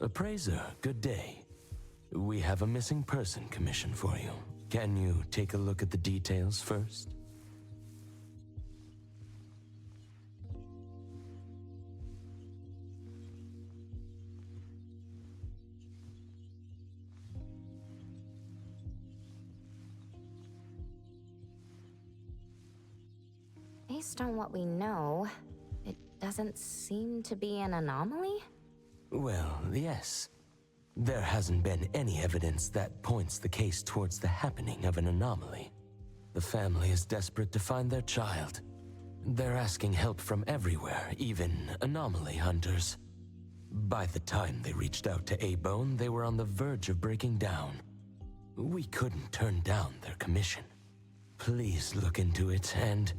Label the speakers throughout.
Speaker 1: Appraiser, good day. We have a missing person commission for you. Can you take a look at the details first?
Speaker 2: Based on what we know, it doesn't seem to be an anomaly?
Speaker 1: Well, yes. There hasn't been any evidence that points the case towards the happening of an anomaly. The family is desperate to find their child. They're asking help from everywhere, even anomaly hunters. By the time they reached out to A-Bone, they were on the verge of breaking down. We couldn't turn down their commission. Please look into it and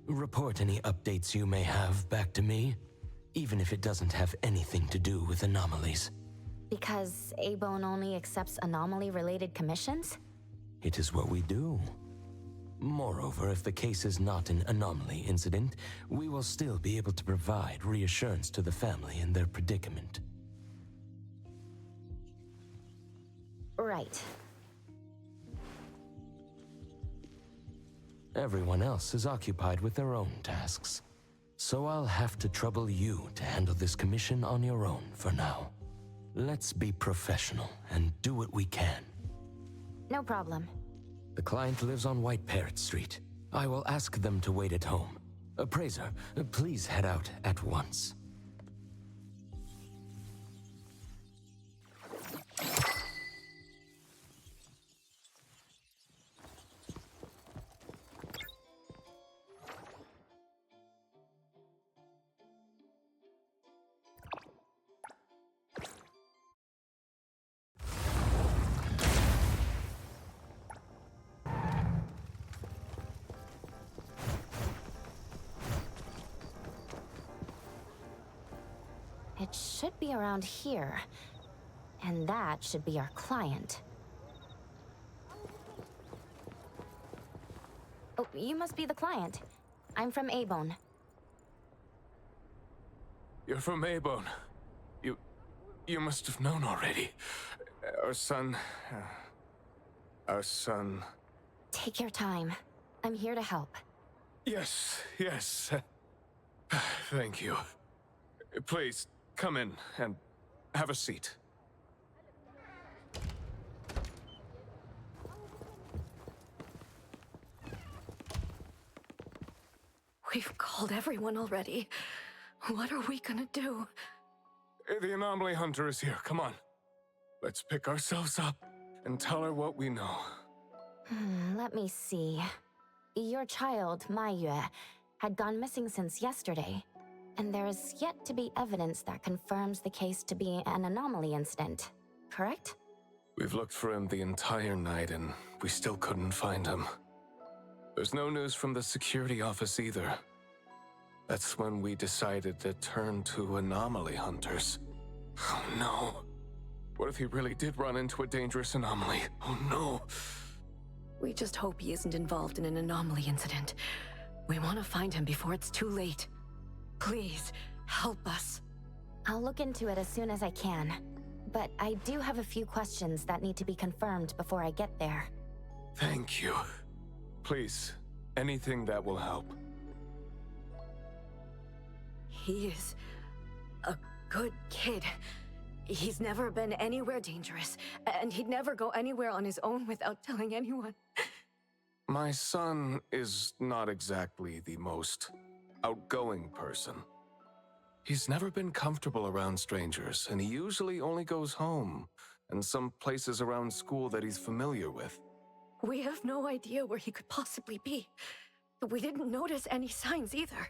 Speaker 1: report any updates you may have back to me, even if it doesn't have anything to do with anomalies.
Speaker 2: Because A-Bone only accepts anomaly-related commissions?
Speaker 1: It is what we do. Moreover, if the case is not an anomaly incident, we will still be able to provide reassurance to the family in their predicament.
Speaker 2: Right.
Speaker 1: Everyone else is occupied with their own tasks. So I'll have to trouble you to handle this commission on your own for now. Let's be professional and do what we can.
Speaker 2: No problem.
Speaker 1: The client lives on White Parrot Street. I will ask them to wait at home. Appraiser, please head out at once.
Speaker 2: It should be around here. And that should be our client. Oh, you must be the client. I'm from A-Bone.
Speaker 3: You're from A-Bone. You must have known already. Our son...
Speaker 2: Take your time. I'm here to help.
Speaker 3: Yes. Thank you. Please, come in and have a seat.
Speaker 4: We've called everyone already. What are we gonna do?
Speaker 3: The anomaly hunter is here. Come on. Let's pick ourselves up and tell her what we know.
Speaker 2: Let me see. Your child, Maiyue, had gone missing since yesterday, and there is yet to be evidence that confirms the case to be an anomaly incident, correct?
Speaker 3: We've looked for him the entire night and we still couldn't find him. There's no news from the security office either. That's when we decided to turn to anomaly hunters. Oh no. What if he really did run into a dangerous anomaly? Oh no.
Speaker 4: We just hope he isn't involved in an anomaly incident. We want to find him before it's too late. Please, help us.
Speaker 2: I'll look into it as soon as I can. But I do have a few questions that need to be confirmed before I get there.
Speaker 3: Thank you. Please, anything that will help.
Speaker 4: He is a good kid. He's never been anywhere dangerous, and he'd never go anywhere on his own without telling anyone.
Speaker 3: My son is not exactly the most outgoing person. He's never been comfortable around strangers, and he usually only goes home and some places around school that he's familiar with.
Speaker 4: We have no idea where he could possibly be. We didn't notice any signs either.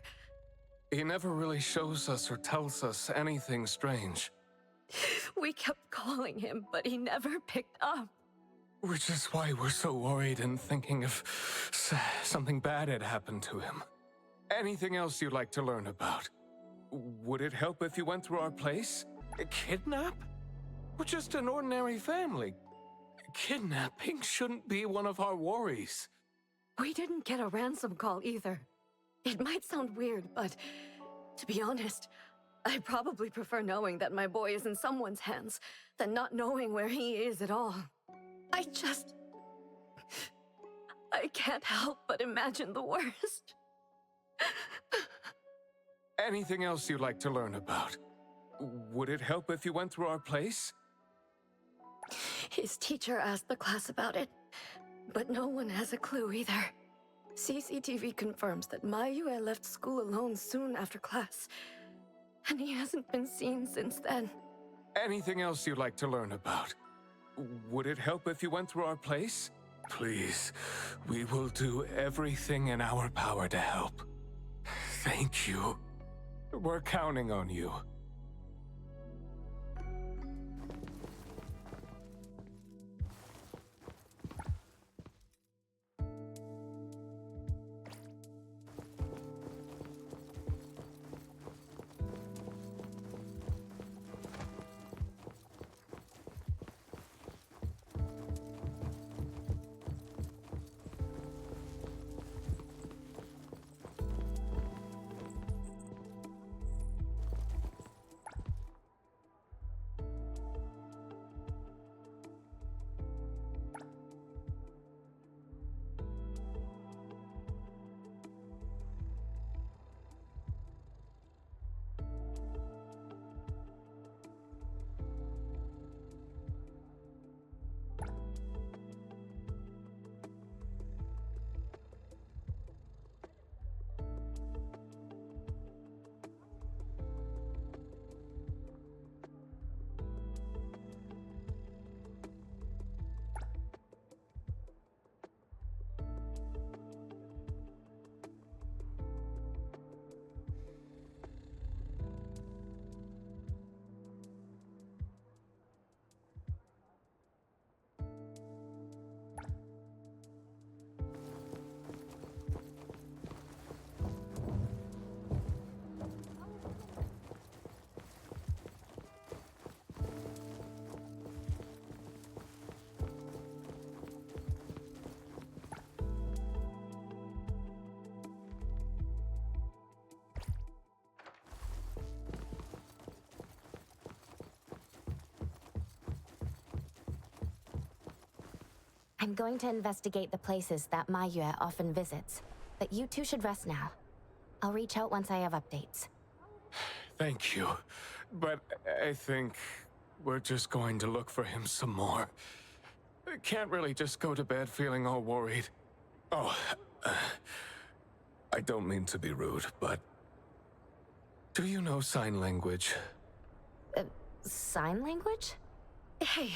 Speaker 3: He never really shows us or tells us anything strange.
Speaker 4: We kept calling him, but he never picked up.
Speaker 3: Which is why we're so worried and thinking if something bad had happened to him. Anything else you'd like to learn about? Would it help if you went through our place? A kidnap? We're just an ordinary family. Kidnapping shouldn't be one of our worries.
Speaker 4: We didn't get a ransom call either. It might sound weird, but to be honest, I probably prefer knowing that my boy is in someone's hands than not knowing where he is at all. I can't help but imagine the worst.
Speaker 3: Anything else you'd like to learn about? Would it help if you went through our place?
Speaker 4: His teacher asked the class about it, but no one has a clue either. CCTV confirms that Mayue left school alone soon after class, and he hasn't been seen since then.
Speaker 3: Anything else you'd like to learn about? Would it help if you went through our place? Please, we will do everything in our power to help. Thank you. We're counting on you.
Speaker 2: I'm going to investigate the places that Mayue often visits, but you two should rest now. I'll reach out once I have updates.
Speaker 3: Thank you. But I think we're just going to look for him some more. I can't really just go to bed feeling all worried. Oh, I don't mean to be rude, but do you know sign language?
Speaker 2: Sign language?
Speaker 4: Hey,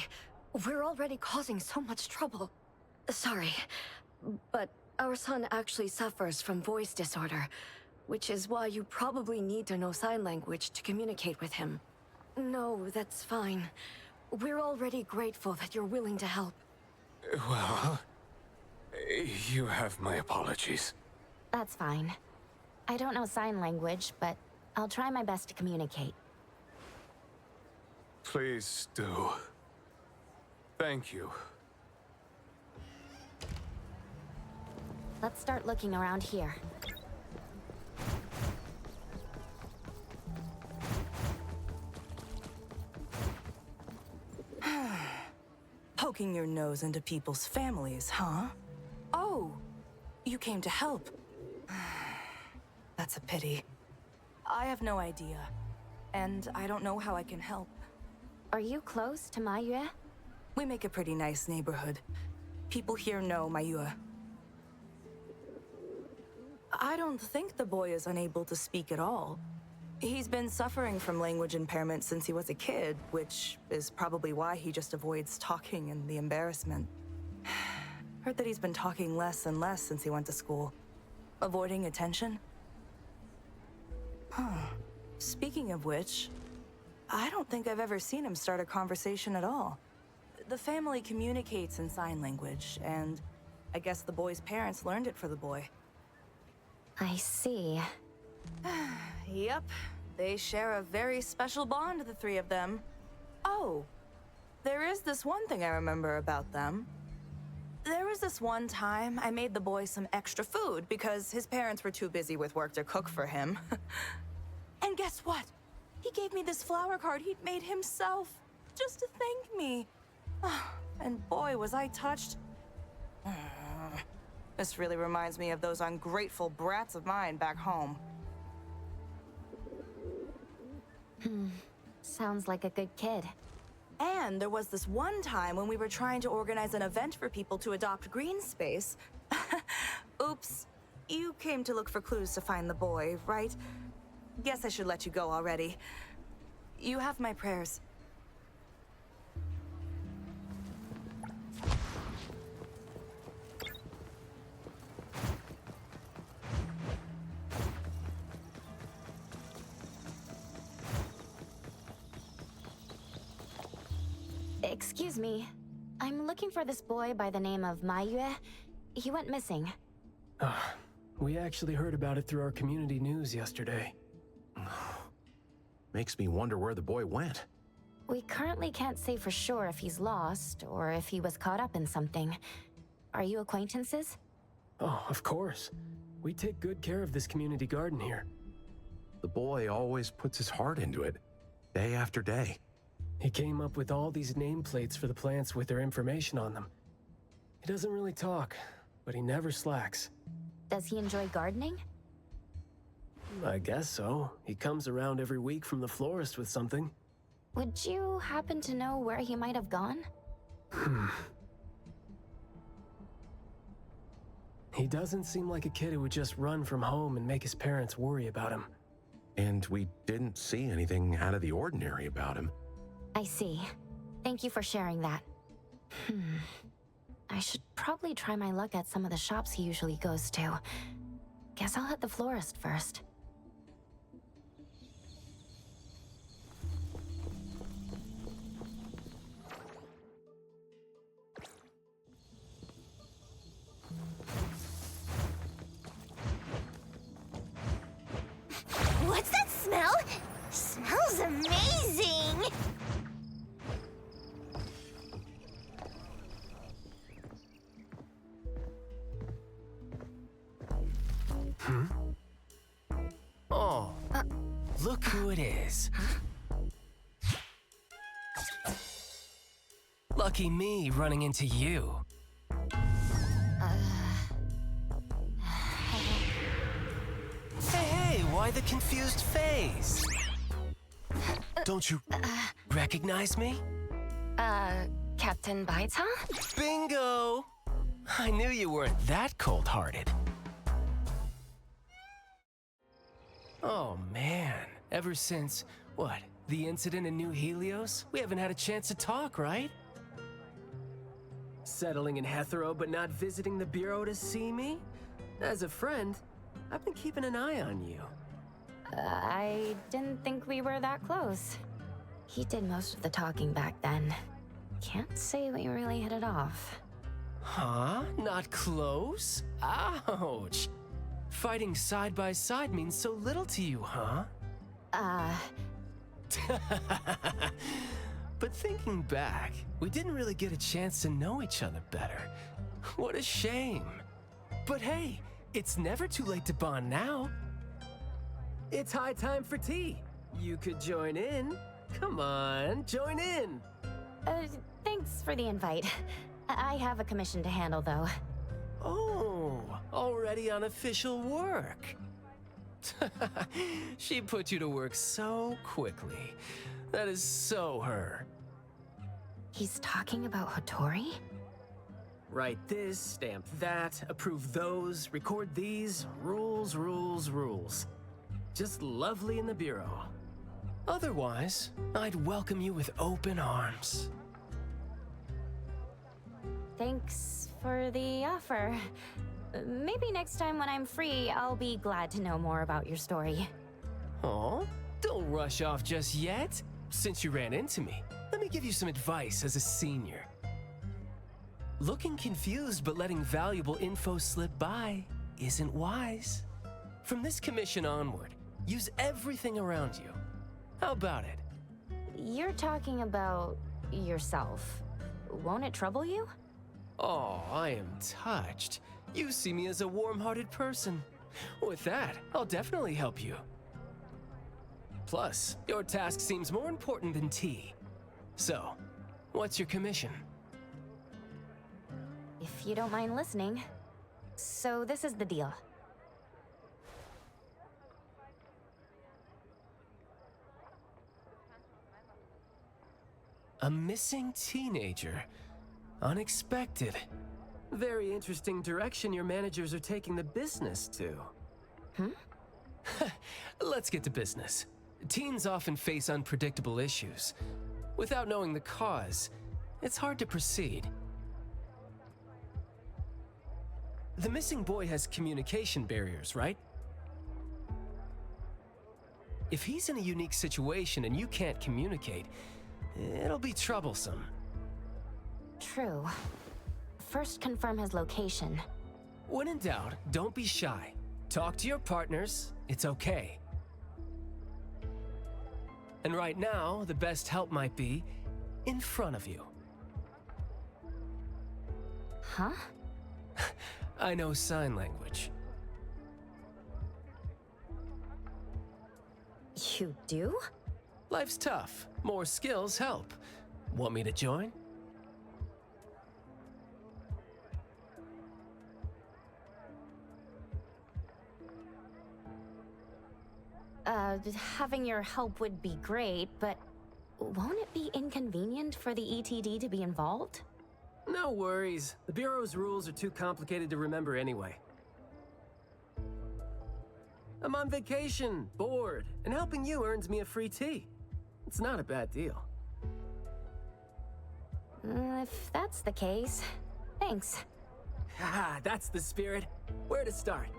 Speaker 4: we're already causing so much trouble. Sorry, but our son actually suffers from voice disorder, which is why you probably need to know sign language to communicate with him. No, that's fine. We're already grateful that you're willing to help.
Speaker 3: Well, you have my apologies.
Speaker 2: That's fine. I don't know sign language, but I'll try my best to communicate.
Speaker 3: Please do. Thank you.
Speaker 2: Let's start looking around here.
Speaker 5: Poking your nose into people's families, huh? Oh, you came to help. That's a pity. I have no idea, and I don't know how I can help.
Speaker 2: Are you close to Mayue?
Speaker 5: We make a pretty nice neighborhood. People here know Mayue. I don't think the boy is unable to speak at all. He's been suffering from language impairment since he was a kid, which is probably why he just avoids talking and the embarrassment. Heard that he's been talking less and less since he went to school. Avoiding attention? Huh. Speaking of which, I don't think I've ever seen him start a conversation at all. The family communicates in sign language, and I guess the boy's parents learned it for the boy.
Speaker 2: I see.
Speaker 5: Yep, they share a very special bond, the three of them. Oh, there is this one thing I remember about them. There was this one time I made the boy some extra food because his parents were too busy with work to cook for him. And guess what? He gave me this flower card he'd made himself, just to thank me. And boy, was I touched. This really reminds me of those ungrateful brats of mine back home.
Speaker 2: Sounds like a good kid.
Speaker 5: And there was this one time when we were trying to organize an event for people to adopt green space. Oops. You came to look for clues to find the boy, right? Guess I should let you go already. You have my prayers.
Speaker 2: Excuse me. I'm looking for this boy by the name of Maiyue. He went missing.
Speaker 6: We actually heard about it through our community news yesterday.
Speaker 7: Makes me wonder where the boy went.
Speaker 2: We currently can't say for sure if he's lost or if he was caught up in something. Are you acquaintances?
Speaker 6: Oh, of course. We take good care of this community garden here.
Speaker 7: The boy always puts his heart into it, day after day.
Speaker 6: He came up with all these nameplates for the plants with their information on them. He doesn't really talk, but he never slacks.
Speaker 2: Does he enjoy gardening?
Speaker 6: I guess so. He comes around every week from the florist with something.
Speaker 2: Would you happen to know where he might have gone?
Speaker 6: He doesn't seem like a kid who would just run from home and make his parents worry about him.
Speaker 7: And we didn't see anything out of the ordinary about him.
Speaker 2: I see. Thank you for sharing that. I should probably try my luck at some of the shops he usually goes to. Guess I'll hit the florist first.
Speaker 8: What's that smell? Smells amazing!
Speaker 9: Oh, look who it is. Lucky me running into you. Hey, why the confused face? Don't you recognize me?
Speaker 2: Captain Baicang?
Speaker 9: Bingo! I knew you weren't that cold-hearted. Oh man, ever since, what, the incident in New Helios? We haven't had a chance to talk, right?
Speaker 6: Settling in Hetero but not visiting the Bureau to see me? As a friend, I've been keeping an eye on you.
Speaker 2: I didn't think we were that close. He did most of the talking back then. Can't say we really hit it off.
Speaker 9: Huh? Not close? Ouch! Fighting side by side means so little to you, huh? But thinking back, we didn't really get a chance to know each other better. What a shame. But hey, it's never too late to bond now.
Speaker 6: It's high time for tea. You could join in. Come on, join in.
Speaker 2: Thanks for the invite. I have a commission to handle, though.
Speaker 9: Oh, already on official work. She put you to work so quickly. That is so her.
Speaker 2: He's talking about Hattori?
Speaker 6: Write this, stamp that, approve those, record these. Rules, rules, rules. Just lovely in the Bureau.
Speaker 9: Otherwise, I'd welcome you with open arms.
Speaker 2: Thanks for the offer. Maybe next time when I'm free, I'll be glad to know more about your story.
Speaker 9: Aw, don't rush off just yet. Since you ran into me, let me give you some advice as a senior. Looking confused but letting valuable info slip by isn't wise. From this commission onward, use everything around you. How about it?
Speaker 2: You're talking about yourself. Won't it trouble you?
Speaker 9: Oh, I am touched. You see me as a warm-hearted person. With that, I'll definitely help you. Plus, your task seems more important than tea. So, what's your commission?
Speaker 2: If you don't mind listening. So this is the deal.
Speaker 9: A missing teenager. Unexpected. Very interesting direction your managers are taking the business to. Let's get to business. Teens often face unpredictable issues. Without knowing the cause, it's hard to proceed. The missing boy has communication barriers, right? If he's in a unique situation and you can't communicate, it'll be troublesome.
Speaker 2: True. First confirm his location.
Speaker 9: When in doubt, don't be shy. Talk to your partners, it's okay. And right now, the best help might be in front of you.
Speaker 2: Huh?
Speaker 9: I know sign language.
Speaker 2: You do?
Speaker 9: Life's tough. More skills help. Want me to join?
Speaker 2: Having your help would be great, but won't it be inconvenient for the ETD to be involved?
Speaker 9: No worries. The Bureau's rules are too complicated to remember anyway. I'm on vacation, bored, and helping you earns me a free tea. It's not a bad deal.
Speaker 2: If that's the case, thanks.
Speaker 9: Haha, that's the spirit. Where to start?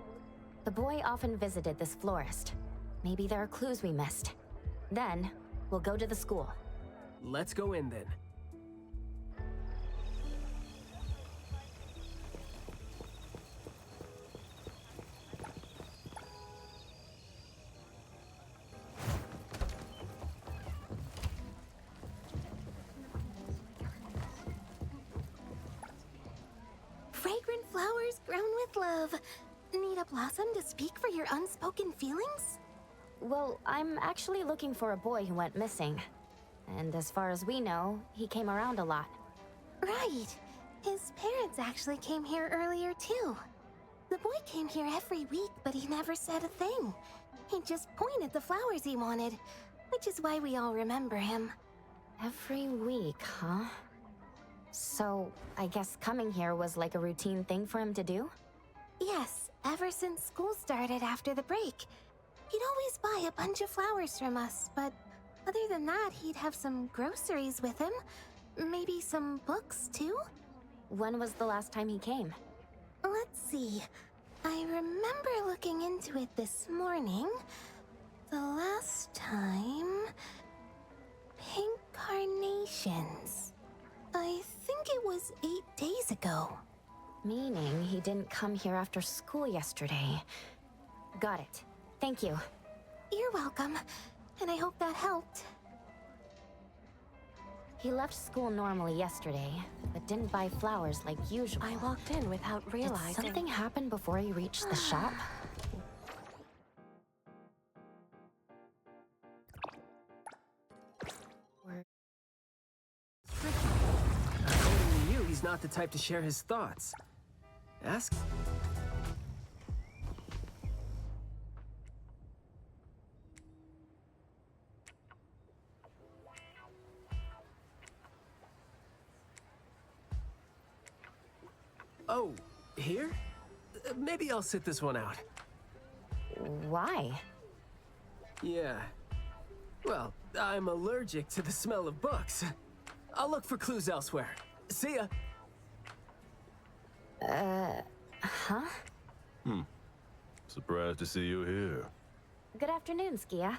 Speaker 2: The boy often visited this florist. Maybe there are clues we missed. Then, we'll go to the school.
Speaker 9: Let's go in then.
Speaker 8: Fragrant flowers grown with love. Need a blossom to speak for your unspoken feelings?
Speaker 2: Well, I'm actually looking for a boy who went missing. And as far as we know, he came around a lot.
Speaker 8: Right. His parents actually came here earlier, too. The boy came here every week, but he never said a thing. He just pointed the flowers he wanted, which is why we all remember him.
Speaker 2: Every week, huh? So, I guess coming here was like a routine thing for him to do?
Speaker 8: Yes, ever since school started after the break. He'd always buy a bunch of flowers from us, but other than that, he'd have some groceries with him. Maybe some books, too?
Speaker 2: When was the last time he came?
Speaker 8: Let's see. I remember looking into it this morning. The last time... Pink carnations. I think it was 8 days ago.
Speaker 2: Meaning he didn't come here after school yesterday. Got it. Thank you.
Speaker 8: You're welcome, and I hope that helped.
Speaker 2: He left school normally yesterday, but didn't buy flowers like usual.
Speaker 4: I walked in without realizing.
Speaker 2: Did something happen before he reached the shop?
Speaker 9: According to you, he's not the type to share his thoughts. Ask. Oh, here? Maybe I'll sit this one out.
Speaker 2: Why?
Speaker 9: Yeah. Well, I'm allergic to the smell of books. I'll look for clues elsewhere. See ya.
Speaker 2: Huh?
Speaker 10: Surprised to see you here.
Speaker 2: Good afternoon, Skia.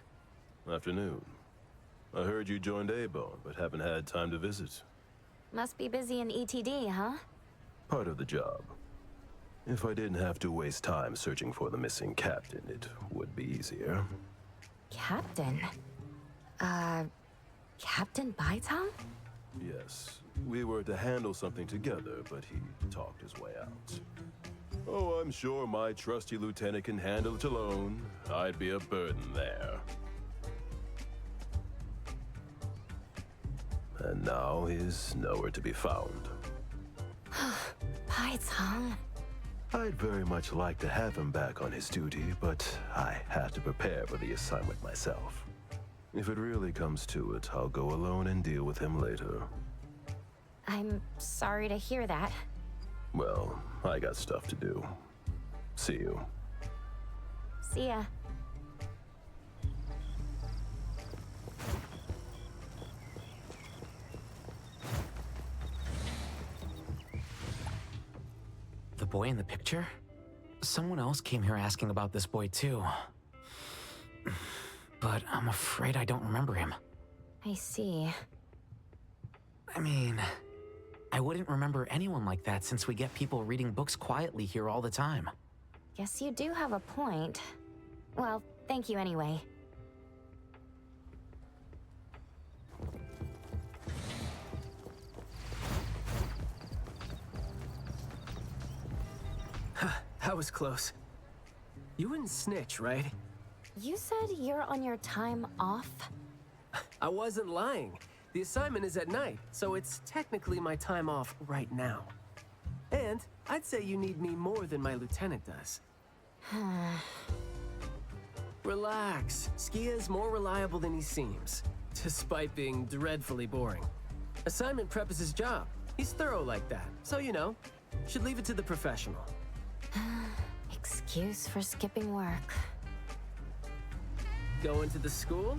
Speaker 10: Afternoon. I heard you joined A-Bone, but haven't had time to visit.
Speaker 2: Must be busy in ETD, huh?
Speaker 10: Part of the job. If I didn't have to waste time searching for the missing captain, it would be easier.
Speaker 2: Captain? Captain Baicang?
Speaker 10: Yes, we were to handle something together, but he talked his way out. Oh, I'm sure my trusty lieutenant can handle it alone. I'd be a burden there. and now he's nowhere to be found.
Speaker 2: Baicang.
Speaker 10: I'd very much like to have him back on his duty, but I had to prepare for the assignment myself. If it really comes to it, I'll go alone and deal with him later.
Speaker 2: I'm sorry to hear that.
Speaker 10: Well, I got stuff to do. See you.
Speaker 2: See ya.
Speaker 11: The boy in the picture? Someone else came here asking about this boy too. But I'm afraid I don't remember him.
Speaker 2: I see.
Speaker 11: I mean, I wouldn't remember anyone like that since we get people reading books quietly here all the time.
Speaker 2: Guess you do have a point. Well, thank you anyway.
Speaker 9: That was close. You wouldn't snitch, right?
Speaker 2: You said you're on your time off?
Speaker 9: I wasn't lying. The assignment is at night, so it's technically my time off right now. And I'd say you need me more than my lieutenant does. Relax. Skia's more reliable than he seems, despite being dreadfully boring. Assignment prep is his job. He's thorough like that, so you know, should leave it to the professional.
Speaker 2: Excuse for skipping work.
Speaker 9: Going to the school?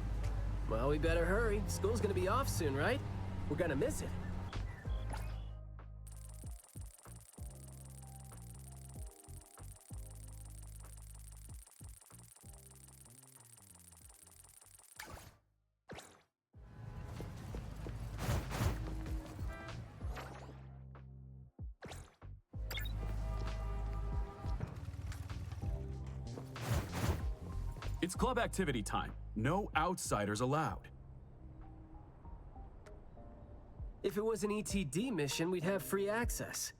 Speaker 9: Well, we better hurry. School's gonna be off soon, right? We're gonna miss it.
Speaker 12: It's club activity time. No outsiders allowed.
Speaker 9: If it was an ETD mission, we'd have free access.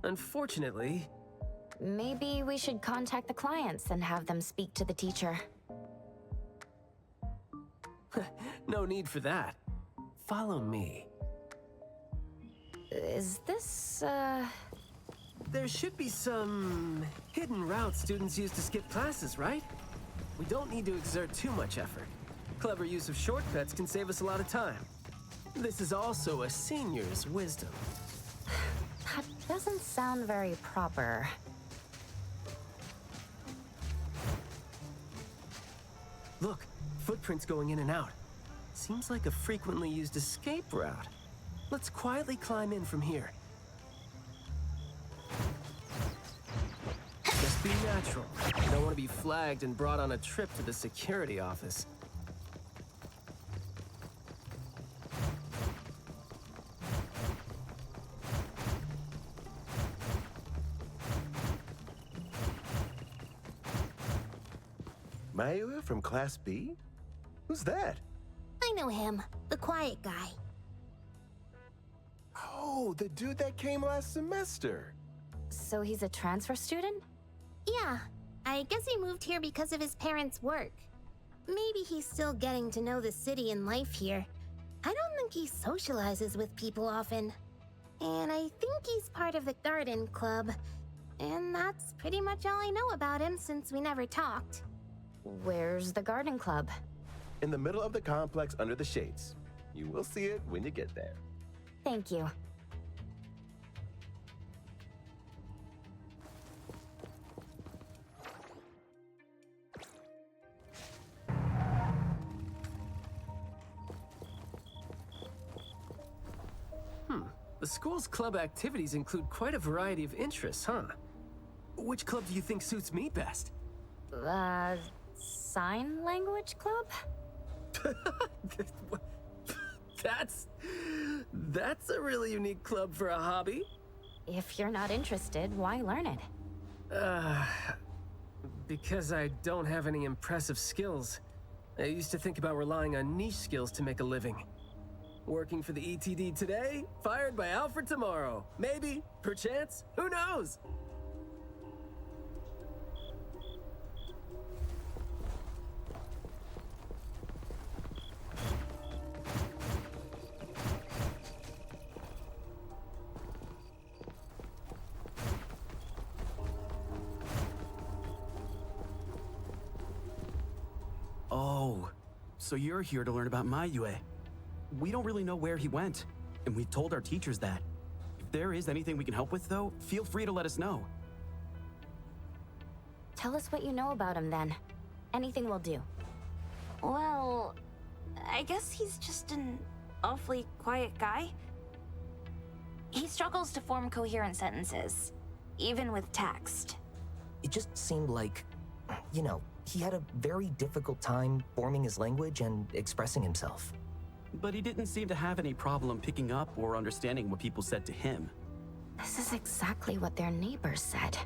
Speaker 9: Unfortunately...
Speaker 2: Maybe we should contact the clients and have them speak to the teacher.
Speaker 9: No need for that. Follow me.
Speaker 2: Is this,
Speaker 9: There should be some hidden routes students use to skip classes, right? We don't need to exert too much effort. Clever use of shortcuts can save us a lot of time. This is also a senior's wisdom.
Speaker 2: That doesn't sound very proper.
Speaker 9: Look, footprints going in and out. Seems like a frequently used escape route. Let's quietly climb in from here. Just be natural. You don't want to be flagged and brought on a trip to the security office.
Speaker 13: Mayua from Class B? Who's that?
Speaker 8: I know him, the quiet guy.
Speaker 13: Oh, the dude that came last semester.
Speaker 2: So he's a transfer student?
Speaker 8: Yeah, I guess he moved here because of his parents' work. Maybe he's still getting to know the city and life here. I don't think he socializes with people often. And I think he's part of the garden club. And that's pretty much all I know about him since we never talked.
Speaker 2: Where's the garden club?
Speaker 13: In the middle of the complex under the shades. You will see it when you get there.
Speaker 2: Thank you.
Speaker 9: The school's club activities include quite a variety of interests, huh? Which club do you think suits me best?
Speaker 2: Sign language club?
Speaker 9: That's a really unique club for a hobby.
Speaker 2: If you're not interested, why learn it?
Speaker 9: Because I don't have any impressive skills. I used to think about relying on niche skills to make a living. Working for the ETD today, fired by Alfred tomorrow. Maybe, perchance, who knows?
Speaker 12: So you're here to learn about Maiyue. We don't really know where he went, and we've told our teachers that. If there is anything we can help with, though, feel free to let us know.
Speaker 2: Tell us what you know about him then. Anything will do.
Speaker 14: Well, I guess he's just an awfully quiet guy. He struggles to form coherent sentences, even with text.
Speaker 15: It just seemed like, you know, he had a very difficult time forming his language and expressing himself.
Speaker 12: But he didn't seem to have any problem picking up or understanding what people said to him.
Speaker 2: This is exactly what their neighbors said.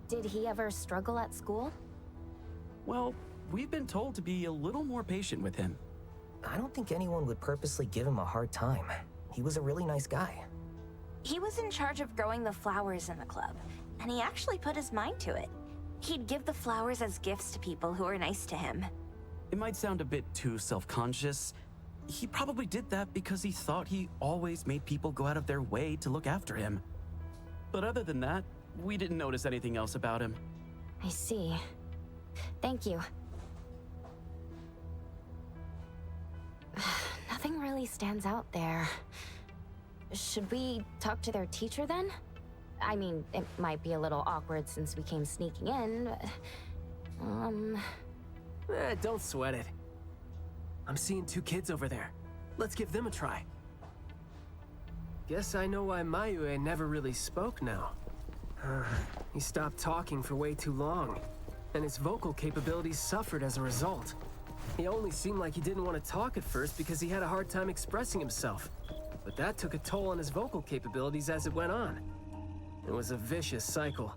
Speaker 2: Did he ever struggle at school?
Speaker 12: Well, we've been told to be a little more patient with him.
Speaker 15: I don't think anyone would purposely give him a hard time. He was a really nice guy.
Speaker 14: He was in charge of growing the flowers in the club, and he actually put his mind to it. He'd give the flowers as gifts to people who were nice to him.
Speaker 12: It might sound a bit too self-conscious. He probably did that because he thought he always made people go out of their way to look after him. But other than that, we didn't notice anything else about him.
Speaker 2: I see. Thank you. Nothing really stands out there. Should we talk to their teacher then? I mean, it might be a little awkward since we came sneaking in, but...
Speaker 9: Don't sweat it. I'm seeing 2 kids over there. Let's give them a try. Guess I know why Maiyue never really spoke now. He stopped talking for way too long, and his vocal capabilities suffered as a result. He only seemed like he didn't want to talk at first because he had a hard time expressing himself. But that took a toll on his vocal capabilities as it went on. It was a vicious cycle.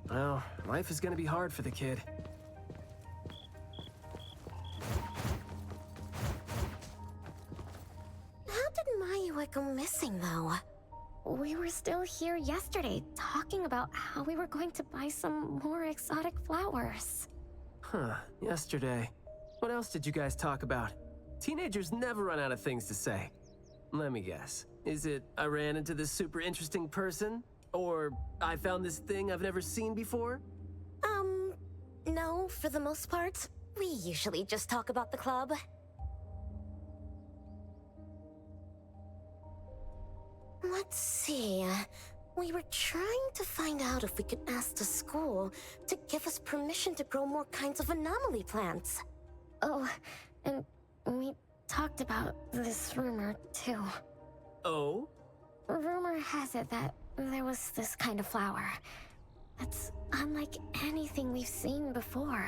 Speaker 9: Well, life is gonna be hard for the kid.
Speaker 8: How did Maiyue go missing, though? We were still here yesterday, talking about how we were going to buy some more exotic flowers.
Speaker 9: Huh, yesterday. What else did you guys talk about? Teenagers never run out of things to say. Let me guess. Is it I ran into this super interesting person? Or I found this thing I've never seen before?
Speaker 8: No, for the most part. We usually just talk about the club. Let's see. We were trying to find out if we could ask the school to give us permission to grow more kinds of anomaly plants. Oh, and we talked about this rumor, too.
Speaker 9: Oh?
Speaker 8: Rumor has it that there was this kind of flower that's unlike anything we've seen before.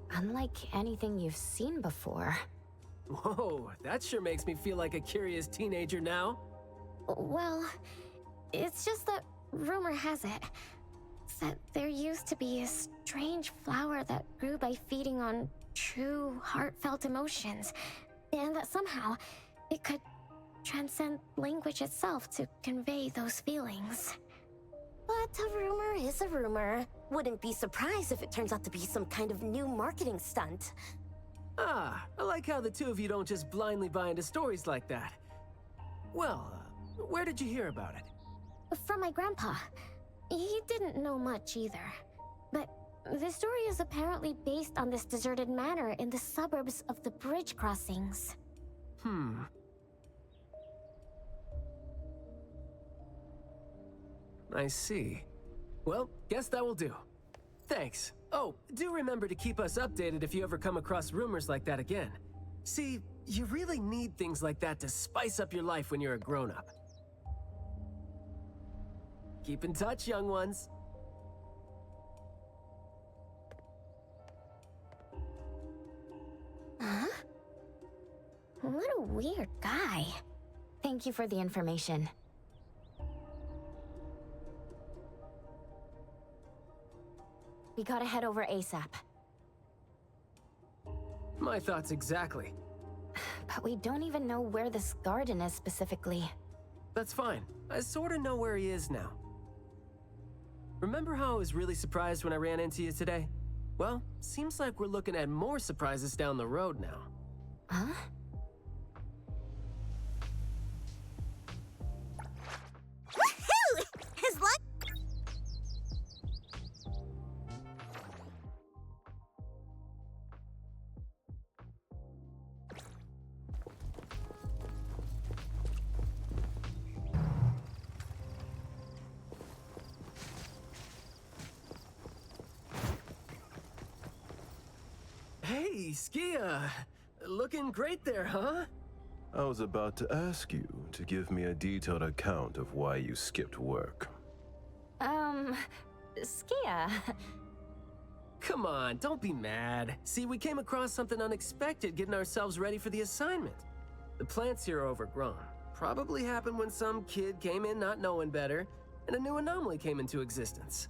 Speaker 2: Unlike anything you've seen before.
Speaker 9: Whoa, that sure makes me feel like a curious teenager now.
Speaker 8: Well, it's just that rumor has it that there used to be a strange flower that grew by feeding on true, heartfelt emotions, and that somehow it could transcend language itself to convey those feelings. But a rumor is a rumor. Wouldn't be surprised if it turns out to be some kind of new marketing stunt.
Speaker 9: Ah, I like how the 2 of you don't just blindly buy into stories like that. Well, where did you hear about it?
Speaker 8: From my grandpa. He didn't know much either. But the story is apparently based on this deserted manor in the suburbs of the bridge crossings.
Speaker 9: I see. Well, guess that will do. Thanks. Oh, do remember to keep us updated if you ever come across rumors like that again. See, you really need things like that to spice up your life when you're a grown-up. Keep in touch, young ones.
Speaker 8: Huh? What a weird guy.
Speaker 2: Thank you for the information. We gotta head over ASAP.
Speaker 9: My thoughts exactly.
Speaker 2: But we don't even know where this garden is specifically.
Speaker 9: That's fine. I sorta know where he is now. Remember how I was really surprised when I ran into you today? Well, seems like we're looking at more surprises down the road now.
Speaker 2: Huh?
Speaker 8: Woohoo! His luck.
Speaker 9: Hey, Skia! Looking great there, huh?
Speaker 10: I was about to ask you to give me a detailed account of why you skipped work.
Speaker 2: Skia.
Speaker 9: Come on, don't be mad. See, we came across something unexpected getting ourselves ready for the assignment. The plants here are overgrown. Probably happened when some kid came in not knowing better, and a new anomaly came into existence.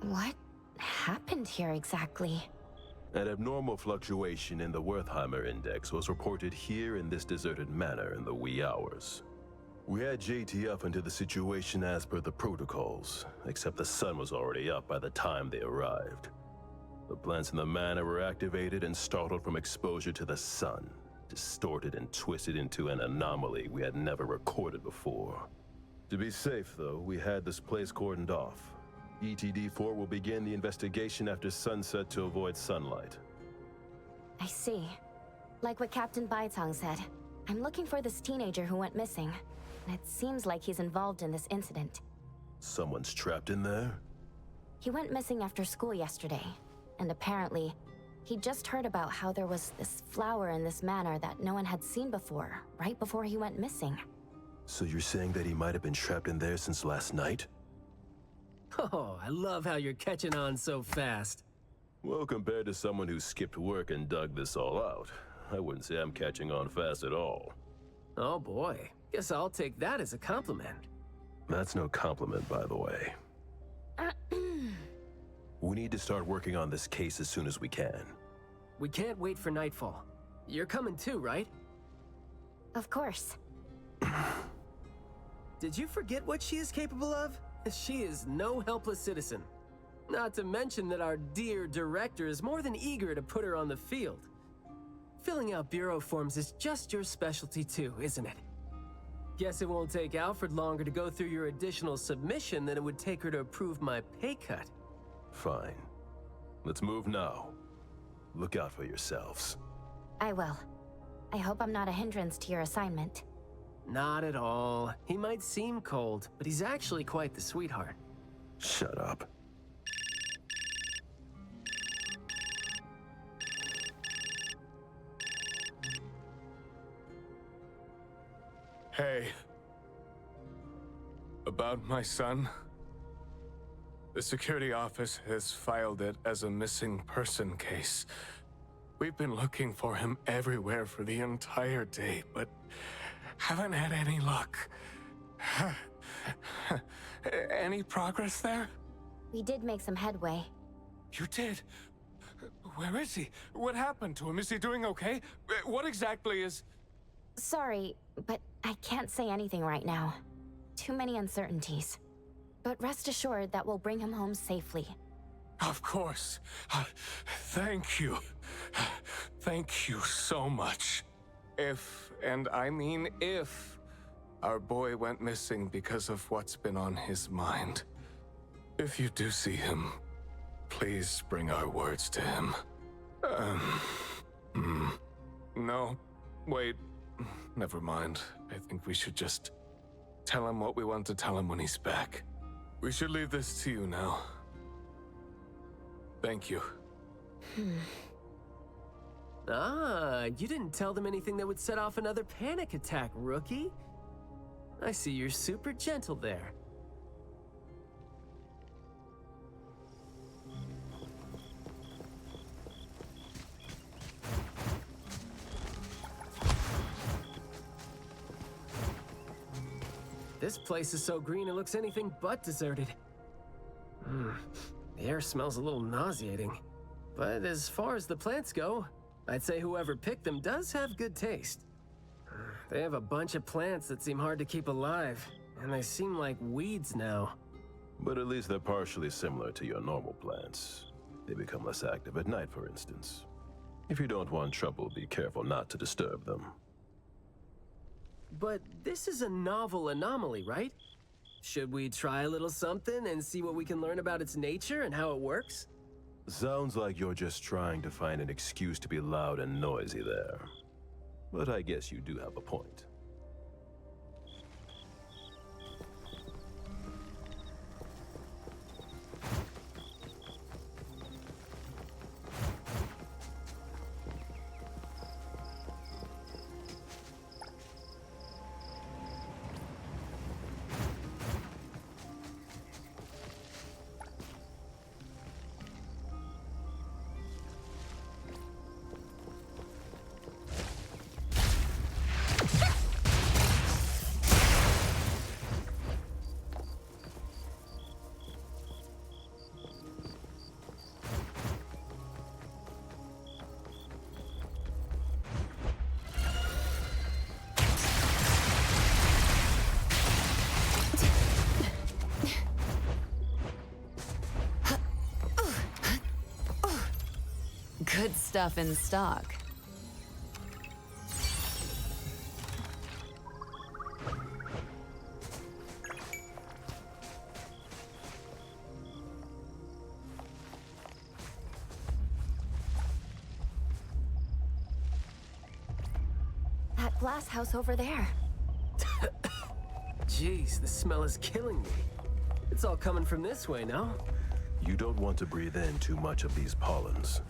Speaker 2: What happened here exactly?
Speaker 10: An abnormal fluctuation in the Wertheimer index was reported here in this deserted manor in the wee hours. We had JT up into the situation as per the protocols, except the sun was already up by the time they arrived. The plants in the manor were activated and startled from exposure to the sun, distorted and twisted into an anomaly we had never recorded before. To be safe, though, we had this place cordoned off. ETD-4 will begin the investigation after sunset to avoid sunlight.
Speaker 2: I see. Like what Captain Baicang said, I'm looking for this teenager who went missing. And it seems like he's involved in this incident.
Speaker 10: Someone's trapped in there?
Speaker 2: He went missing after school yesterday, and apparently, he just heard about how there was this flower in this manor that no one had seen before, right before he went missing.
Speaker 10: So you're saying that he might have been trapped in there since last night?
Speaker 9: Oh, I love how you're catching on so fast.
Speaker 10: Well, compared to someone who skipped work and dug this all out, I wouldn't say I'm catching on fast at all.
Speaker 9: Oh boy, guess I'll take that as a compliment.
Speaker 10: That's no compliment, by the way. We need to start working on this case as soon as we can.
Speaker 9: We can't wait for nightfall. You're coming too, right?
Speaker 2: Of course.
Speaker 9: Did you forget what she is capable of? She is no helpless citizen. Not to mention that our dear director is more than eager to put her on the field. Filling out bureau forms is just your specialty too, isn't it? Guess it won't take Alfred longer to go through your additional submission than it would take her to approve my pay cut.
Speaker 10: Fine. Let's move now. Look out for yourselves.
Speaker 2: I will. I hope I'm not a hindrance to your assignment.
Speaker 9: Not at all. He might seem cold, but he's actually quite the sweetheart.
Speaker 10: Shut up.
Speaker 3: Hey. About my son? The security office has filed it as a missing person case. We've been looking for him everywhere for the entire day, but haven't had any luck. Any progress there?
Speaker 2: We did make some headway.
Speaker 3: You did? Where is he? What happened to him? Is he doing okay? What exactly is...
Speaker 2: Sorry, but I can't say anything right now. Too many uncertainties. But rest assured that we'll bring him home safely.
Speaker 3: Of course. Thank you. Thank you so much. If, and I mean if, our boy went missing because of what's been on his mind. If you do see him, please bring our words to him. No, wait. Never mind. I think we should just tell him what we want to tell him when he's back. We should leave this to you now. Thank you.
Speaker 9: Ah, you didn't tell them anything that would set off another panic attack, rookie. I see you're super gentle there. This place is so green it looks anything but deserted. The air smells a little nauseating. But as far as the plants go, I'd say whoever picked them does have good taste. They have a bunch of plants that seem hard to keep alive, and they seem like weeds now.
Speaker 10: But at least they're partially similar to your normal plants. They become less active at night, for instance. If you don't want trouble, be careful not to disturb them.
Speaker 9: But this is a novel anomaly, right? Should we try a little something and see what we can learn about its nature and how it works?
Speaker 10: Sounds like you're just trying to find an excuse to be loud and noisy there. But I guess you do have a point.
Speaker 16: Good stuff in stock.
Speaker 2: That glass house over there.
Speaker 9: Jeez, the smell is killing me. It's all coming from this way, no?
Speaker 10: You don't want to breathe in too much of these pollens.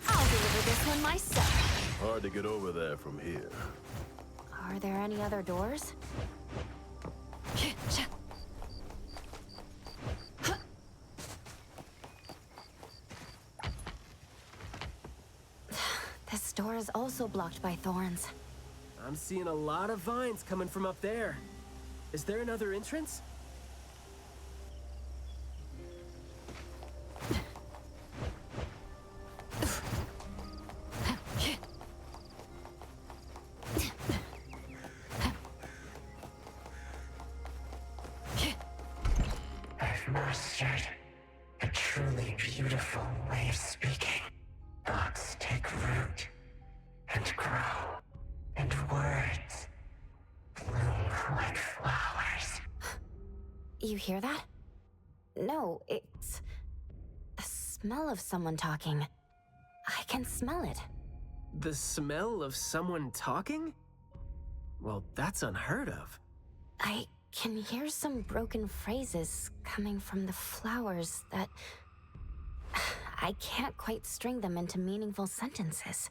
Speaker 2: I'll deliver this one myself.
Speaker 10: Hard to get over there from here.
Speaker 2: Are there any other doors? This door is also blocked by thorns.
Speaker 9: I'm seeing a lot of vines coming from up there. Is there another entrance?
Speaker 17: I've mastered a truly beautiful way of speaking. Thoughts take root and grow, and words bloom like flowers.
Speaker 2: You hear that? No, it's the smell of someone talking. I can smell it.
Speaker 9: The smell of someone talking? Well, that's unheard of.
Speaker 2: I can hear some broken phrases coming from the flowers that I can't quite string them into meaningful sentences.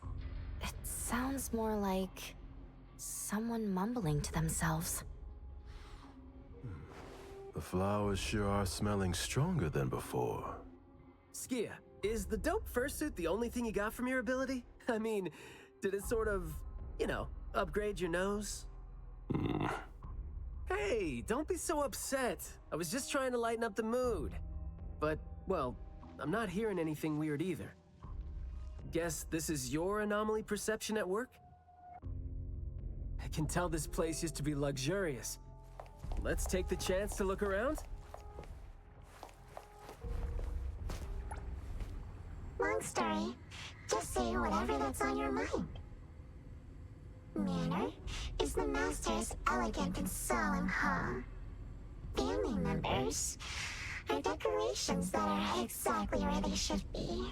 Speaker 2: It sounds more like someone mumbling to themselves.
Speaker 10: The flowers sure are smelling stronger than before.
Speaker 9: Skia, is the dope fursuit the only thing you got from your ability? I mean, did it sort of, upgrade your nose? Hey, don't be so upset. I was just trying to lighten up the mood. But, well, I'm not hearing anything weird either. Guess this is your anomaly perception at work? I can tell this place used to be luxurious. Let's take the chance to look around?
Speaker 8: Long story. Just say whatever that's on your mind. Manner is the master's elegant and solemn hall. Family members are decorations that are exactly where they should be.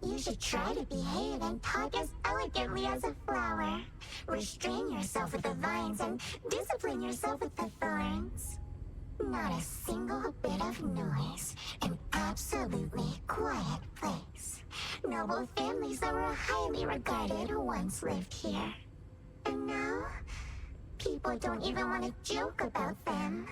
Speaker 8: You should try to behave and talk as elegantly as a flower. Restrain yourself with the vines and discipline yourself with the thorns. Not a single bit of noise. An absolutely quiet place. Noble families that were highly regarded once lived here. And now, people don't even want to joke about them.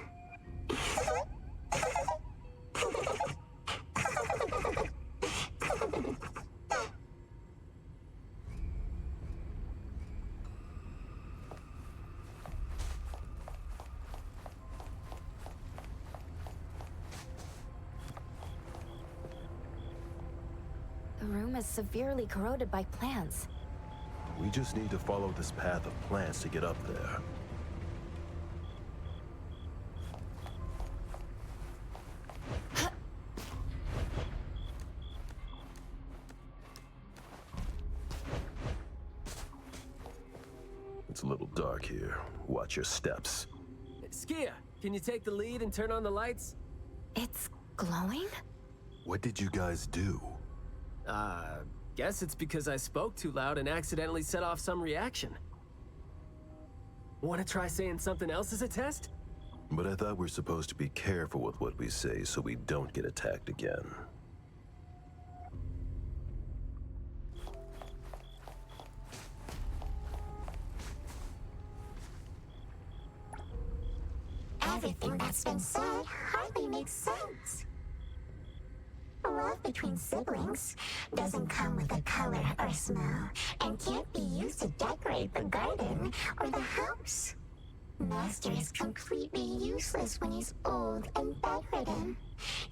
Speaker 2: The room is severely corroded by plants.
Speaker 10: We just need to follow this path of plants to get up there. It's a little dark here. Watch your steps.
Speaker 9: Skia, can you take the lead and turn on the lights?
Speaker 2: It's glowing?
Speaker 10: What did you guys do?
Speaker 9: Guess it's because I spoke too loud and accidentally set off some reaction. Want to try saying something else as a test?
Speaker 10: But I thought we're supposed to be careful with what we say so we don't get attacked again.
Speaker 8: Everything that's been said hardly makes sense. Love between siblings doesn't come with a color or smell and can't be used to decorate the garden or the house. Master is completely useless when he's old and bedridden.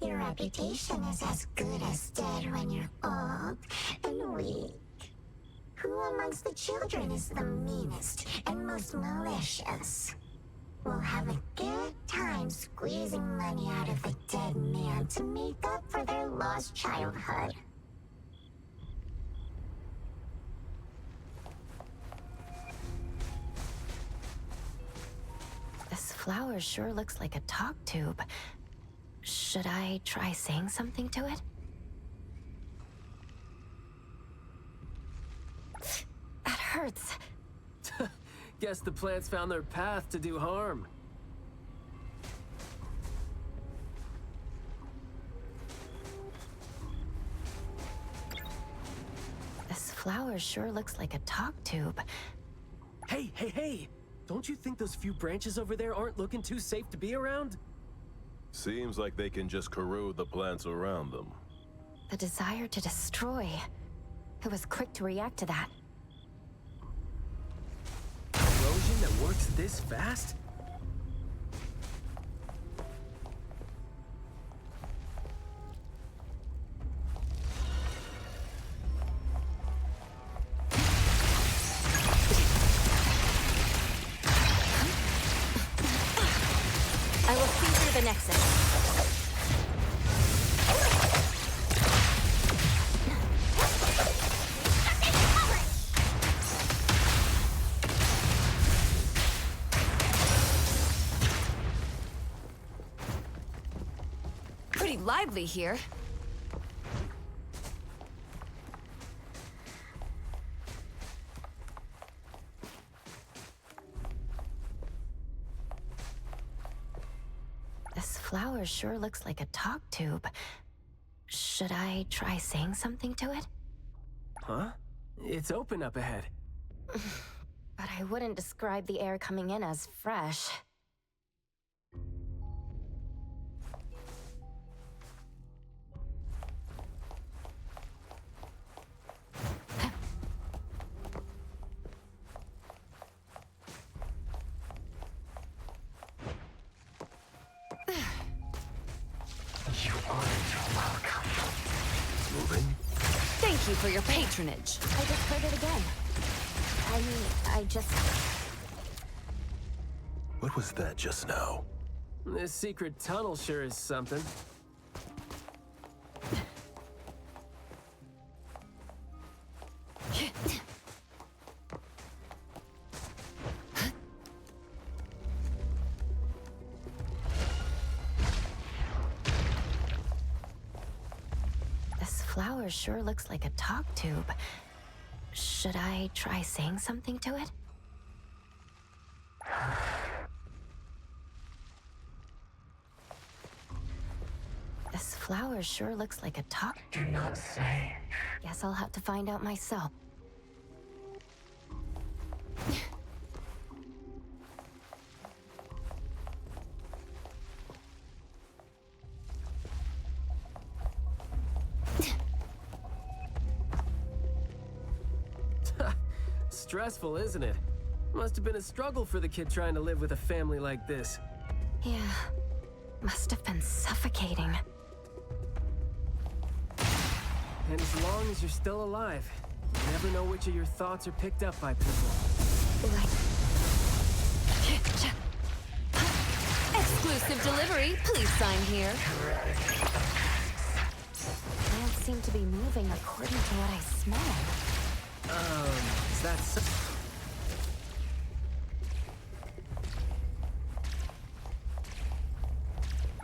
Speaker 18: Your reputation is as good as dead when you're old and weak. Who amongst the children is the meanest and most malicious? We'll have a good time squeezing money out of a dead man to make up for their lost childhood.
Speaker 2: This flower sure looks like a talk tube. Should I try saying something to it? That hurts.
Speaker 9: Guess the plants found their path to do harm.
Speaker 2: This flower sure looks like a talk tube.
Speaker 9: Hey! Don't you think those few branches over there aren't looking too safe to be around?
Speaker 10: Seems like they can just corrode the plants around them.
Speaker 2: The desire to destroy. It was quick to react to that.
Speaker 9: Erosion that works this fast?
Speaker 2: I will see through the nexus.
Speaker 16: Pretty lively here.
Speaker 2: This flower sure looks like a talk tube. Should I try saying something to it?
Speaker 9: Huh? It's open up ahead.
Speaker 2: But I wouldn't describe the air coming in as fresh.
Speaker 17: You earned your welcome.
Speaker 10: Moving?
Speaker 16: Thank you for your patronage.
Speaker 2: I just heard it again. I just...
Speaker 10: What was that just now?
Speaker 9: This secret tunnel sure is something.
Speaker 2: This flower sure looks like a talk tube. Should I try saying something to it? This flower sure looks like a talk.
Speaker 17: Do not say.
Speaker 2: Guess I'll have to find out myself.
Speaker 9: Stressful, isn't it? Must have been a struggle for the kid trying to live with a family like this.
Speaker 2: Yeah, must have been suffocating.
Speaker 9: And as long as you're still alive, you never know which of your thoughts are picked up by people.
Speaker 16: Exclusive delivery. Please sign here.
Speaker 2: Plants seem to be moving according to what I smell.
Speaker 9: Is that so?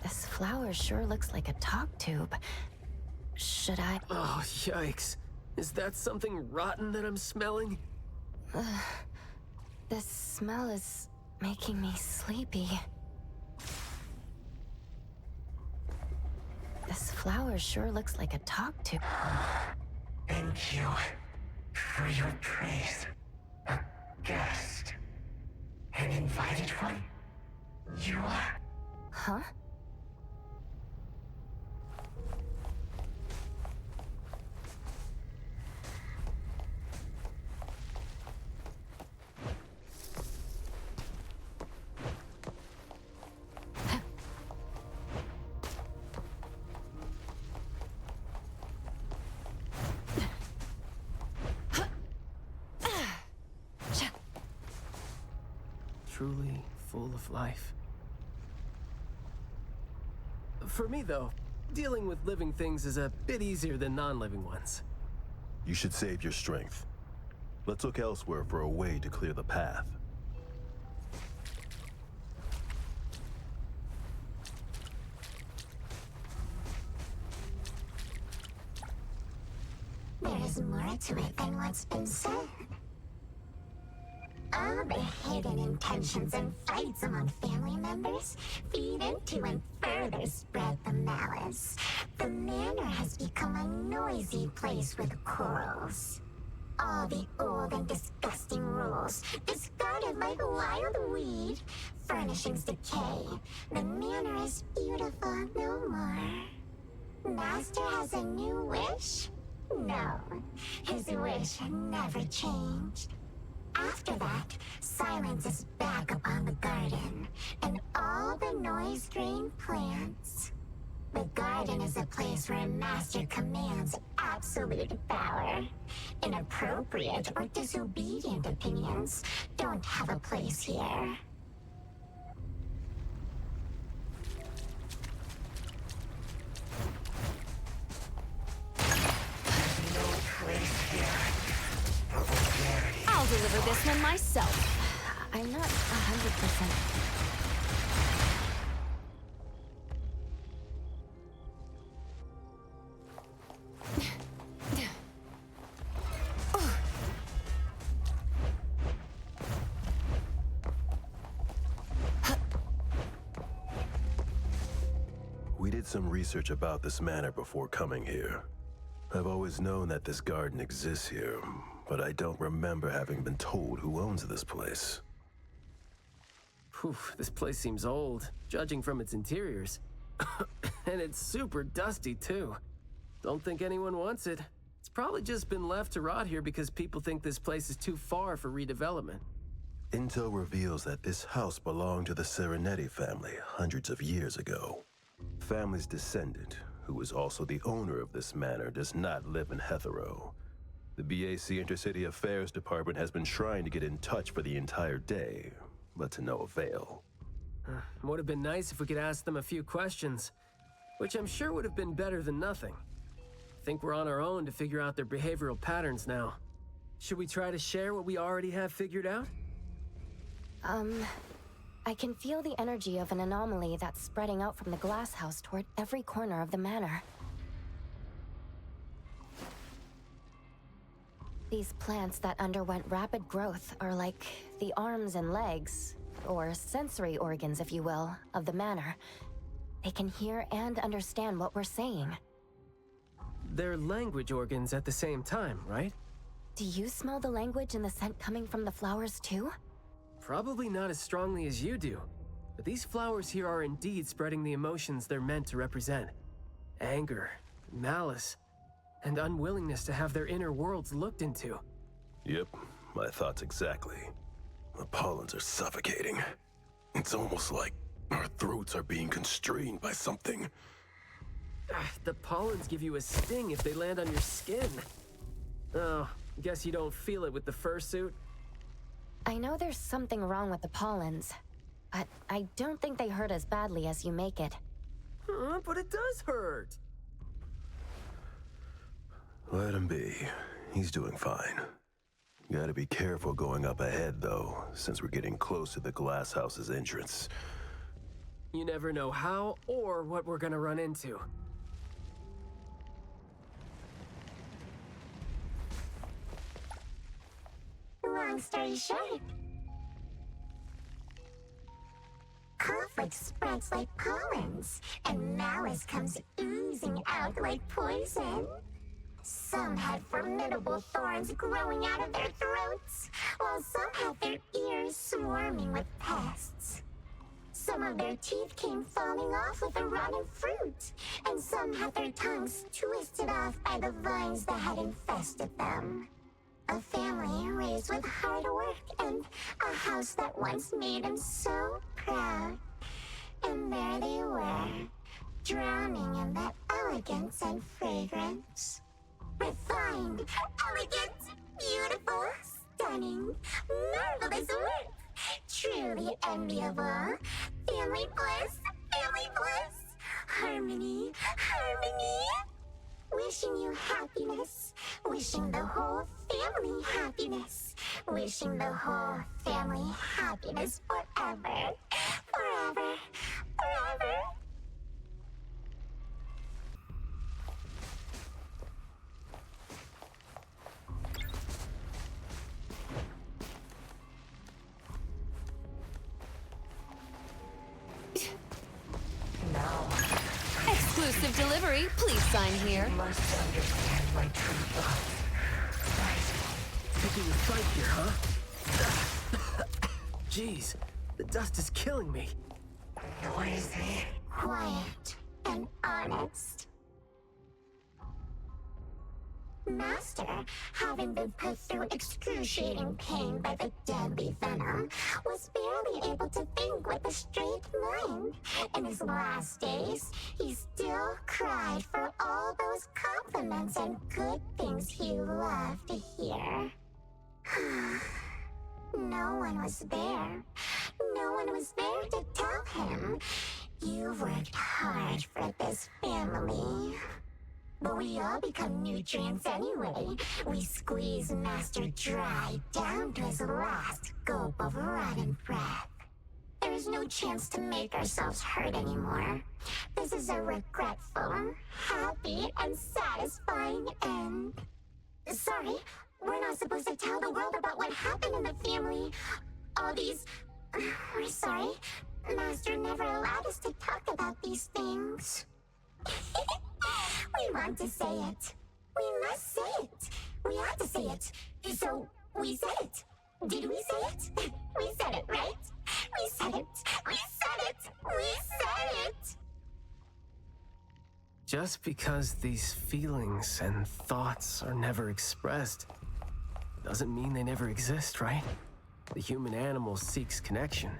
Speaker 2: This flower sure looks like a talk tube. Should I...
Speaker 9: Oh, yikes. Is that something rotten that I'm smelling?
Speaker 2: This smell is making me sleepy. This flower sure looks like a talk tube.
Speaker 17: Thank you for your praise. A guest. An invited one? You are?
Speaker 2: Huh?
Speaker 9: truly full of life. For me, though, dealing with living things is a bit easier than non-living ones.
Speaker 10: You should save your strength. Let's look elsewhere for a way to clear the path.
Speaker 18: There is more to it than what's been said. All the hidden intentions and fights among family members feed into and further spread the malice. The manor has become a noisy place with quarrels. All the old and disgusting rules, discarded like wild weed. Furnishings decay. The manor is beautiful no more. Master has a new wish? No, his wish never changed. After that, silence is back upon the garden, and all the noise-drained plants. The garden is a place where Master commands absolute power. Inappropriate or disobedient opinions don't have a place here.
Speaker 16: I'll deliver this one myself.
Speaker 2: I'm not 100%.
Speaker 10: We did some research about this manor before coming here. I've always known that this garden exists here, but I don't remember having been told who owns this place.
Speaker 9: Whew, this place seems old, judging from its interiors. And it's super dusty, too. Don't think anyone wants it. It's probably just been left to rot here because people think this place is too far for redevelopment.
Speaker 10: Intel reveals that this house belonged to the Serenetti family hundreds of years ago. Family's descendant, who was also the owner of this manor, does not live in Hetero. The BAC Intercity Affairs Department has been trying to get in touch for the entire day, but to no avail.
Speaker 9: Would have been nice if we could ask them a few questions, which I'm sure would have been better than nothing. I think we're on our own to figure out their behavioral patterns now. Should we try to share what we already have figured out?
Speaker 2: I can feel the energy of an anomaly that's spreading out from the glass house toward every corner of the manor. These plants that underwent rapid growth are like the arms and legs, or sensory organs, if you will, of the manor. They can hear and understand what we're saying.
Speaker 9: They're language organs at the same time, right?
Speaker 2: Do you smell the language and the scent coming from the flowers too?
Speaker 9: Probably not as strongly as you do, but these flowers here are indeed spreading the emotions they're meant to represent. Anger, malice, and unwillingness to have their inner worlds looked into.
Speaker 10: Yep, my thoughts exactly. The pollens are suffocating. It's almost like our throats are being constrained by something.
Speaker 9: The pollens give you a sting if they land on your skin. Oh, guess you don't feel it with the fursuit?
Speaker 2: I know there's something wrong with the pollens, but I don't think they hurt as badly as you make it.
Speaker 9: But it does hurt!
Speaker 10: Let him be. He's doing fine. Gotta be careful going up ahead, though, since we're getting close to the glass house's entrance.
Speaker 9: You never know how or what we're gonna run into.
Speaker 18: Long story short, conflict spreads like pollens, and malice comes oozing out like poison. Some had formidable thorns growing out of their throats, while some had their ears swarming with pests. Some of their teeth came falling off with the rotten fruit, and some had their tongues twisted off by the vines that had infested them. A family raised with hard work and a house that once made them so proud. And there they were, drowning in that elegance and fragrance. Refined, elegant, beautiful, stunning, marvelous work. Truly enviable. Family bliss, family bliss. Harmony, harmony. Wishing you happiness. Wishing the whole family happiness. Wishing the whole family happiness forever. Forever. Forever.
Speaker 16: Exclusive delivery. Please sign here.
Speaker 17: You must understand my true thoughts.
Speaker 9: Picking a fight here, huh? Jeez, the dust is killing me.
Speaker 17: Noisy.
Speaker 18: Quiet and honest. Master, having been put through excruciating pain by the deadly venom, was barely able to think with a straight mind. In his last days, he still cried for all those compliments and good things he loved to hear. No one was there. No one was there to tell him, "You've worked hard for this family." But we all become nutrients anyway. We squeeze Master dry down to his last gulp of rotten breath. There is no chance to make ourselves hurt anymore. This is a regretful, happy, and satisfying end. Sorry, we're not supposed to tell the world about what happened in the family. All these... We're sorry. Master never allowed us to talk about these things. We want to say it. We must say it. We have to say it. So, we said it. Did we say it? We said it, right? We said it. We said it. We said it.
Speaker 9: Just because these feelings and thoughts are never expressed, doesn't mean they never exist, right? The human animal seeks connection.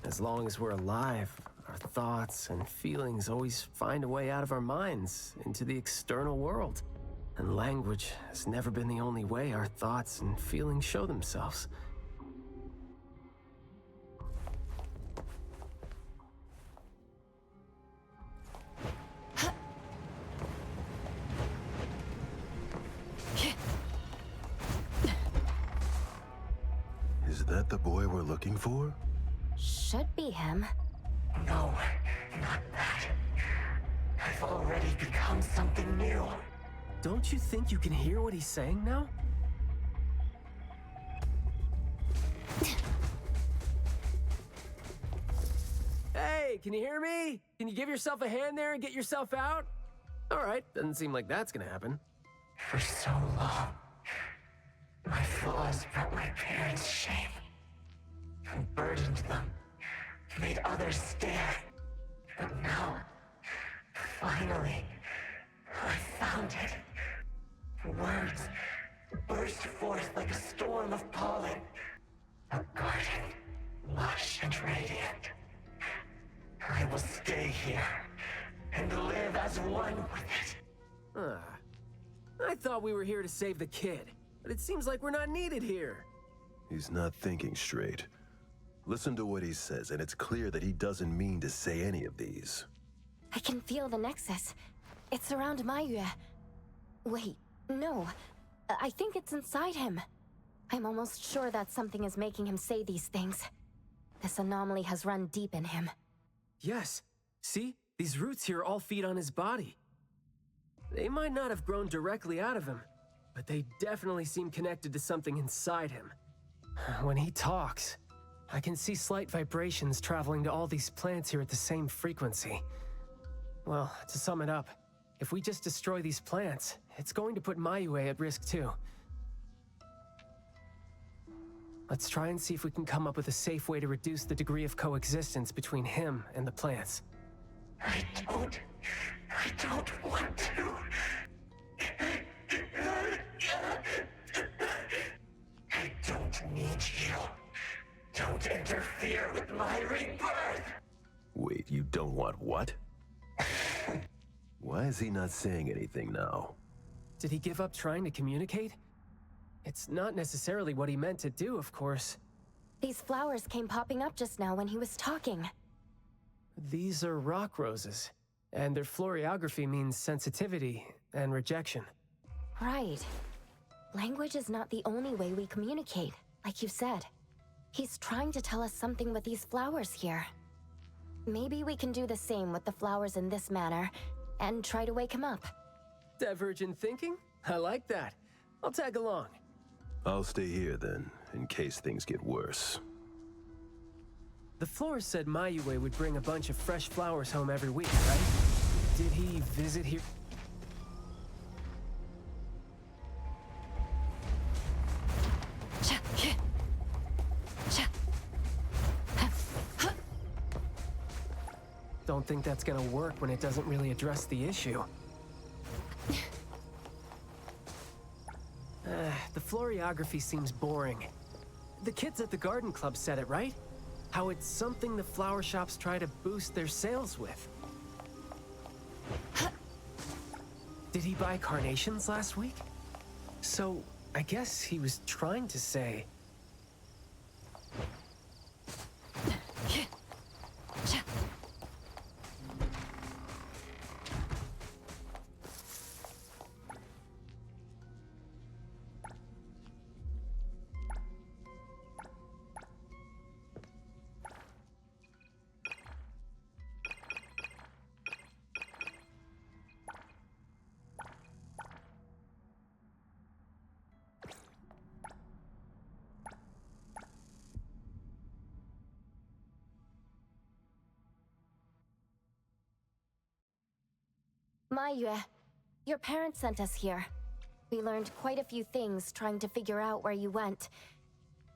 Speaker 9: As long as we're alive, our thoughts and feelings always find a way out of our minds into the external world. And language has never been the only way our thoughts and feelings show themselves.
Speaker 10: Is that the boy we're looking for?
Speaker 2: Should be him.
Speaker 17: No, not that. I've already become something new.
Speaker 9: Don't you think you can hear what he's saying now? Hey, can you hear me? Can you give yourself a hand there and get yourself out? All right, doesn't seem like that's gonna happen.
Speaker 17: For so long, my flaws brought my parents shame and burdened them, made others stare. But now, finally, I found it. Words burst forth like a storm of pollen. A garden, lush and radiant. I will stay here and live as one with it.
Speaker 9: I thought we were here to save the kid, but it seems like we're not needed here.
Speaker 10: He's not thinking straight. Listen to what he says, and it's clear that he doesn't mean to say any of these.
Speaker 2: I can feel the nexus. It's around Maiyue. Wait, no. I think it's inside him. I'm almost sure that something is making him say these things. This anomaly has run deep in him.
Speaker 9: Yes. See? These roots here all feed on his body. They might not have grown directly out of him, but they definitely seem connected to something inside him. When he talks, I can see slight vibrations traveling to all these plants here at the same frequency. Well, to sum it up, if we just destroy these plants, it's going to put Maiyue at risk too. Let's try and see if we can come up with a safe way to reduce the degree of coexistence between him and the plants.
Speaker 17: I don't want to. I don't need you. Don't interfere with my rebirth.
Speaker 10: Wait, you don't want what? Why is he not saying anything now?
Speaker 9: Did he give up trying to communicate? It's not necessarily what he meant to do, of course.
Speaker 2: These flowers came popping up just now when he was talking.
Speaker 9: These are rock roses, and their floriography means sensitivity and rejection.
Speaker 2: Right. Language is not the only way we communicate, like you said. He's trying to tell us something with these flowers here. Maybe we can do the same with the flowers in this manner, and try to wake him up.
Speaker 9: Divergent thinking? I like that. I'll tag along.
Speaker 10: I'll stay here then, in case things get worse.
Speaker 9: The florist said Mayue would bring a bunch of fresh flowers home every week, right? Did he visit here? Don't think that's gonna work when it doesn't really address the issue. The floriography seems boring. The kids at the garden club said it, right? How it's something the flower shops try to boost their sales with. Did he buy carnations last week? So, I guess he was trying to say...
Speaker 2: Mayue, your parents sent us here. We learned quite a few things trying to figure out where you went.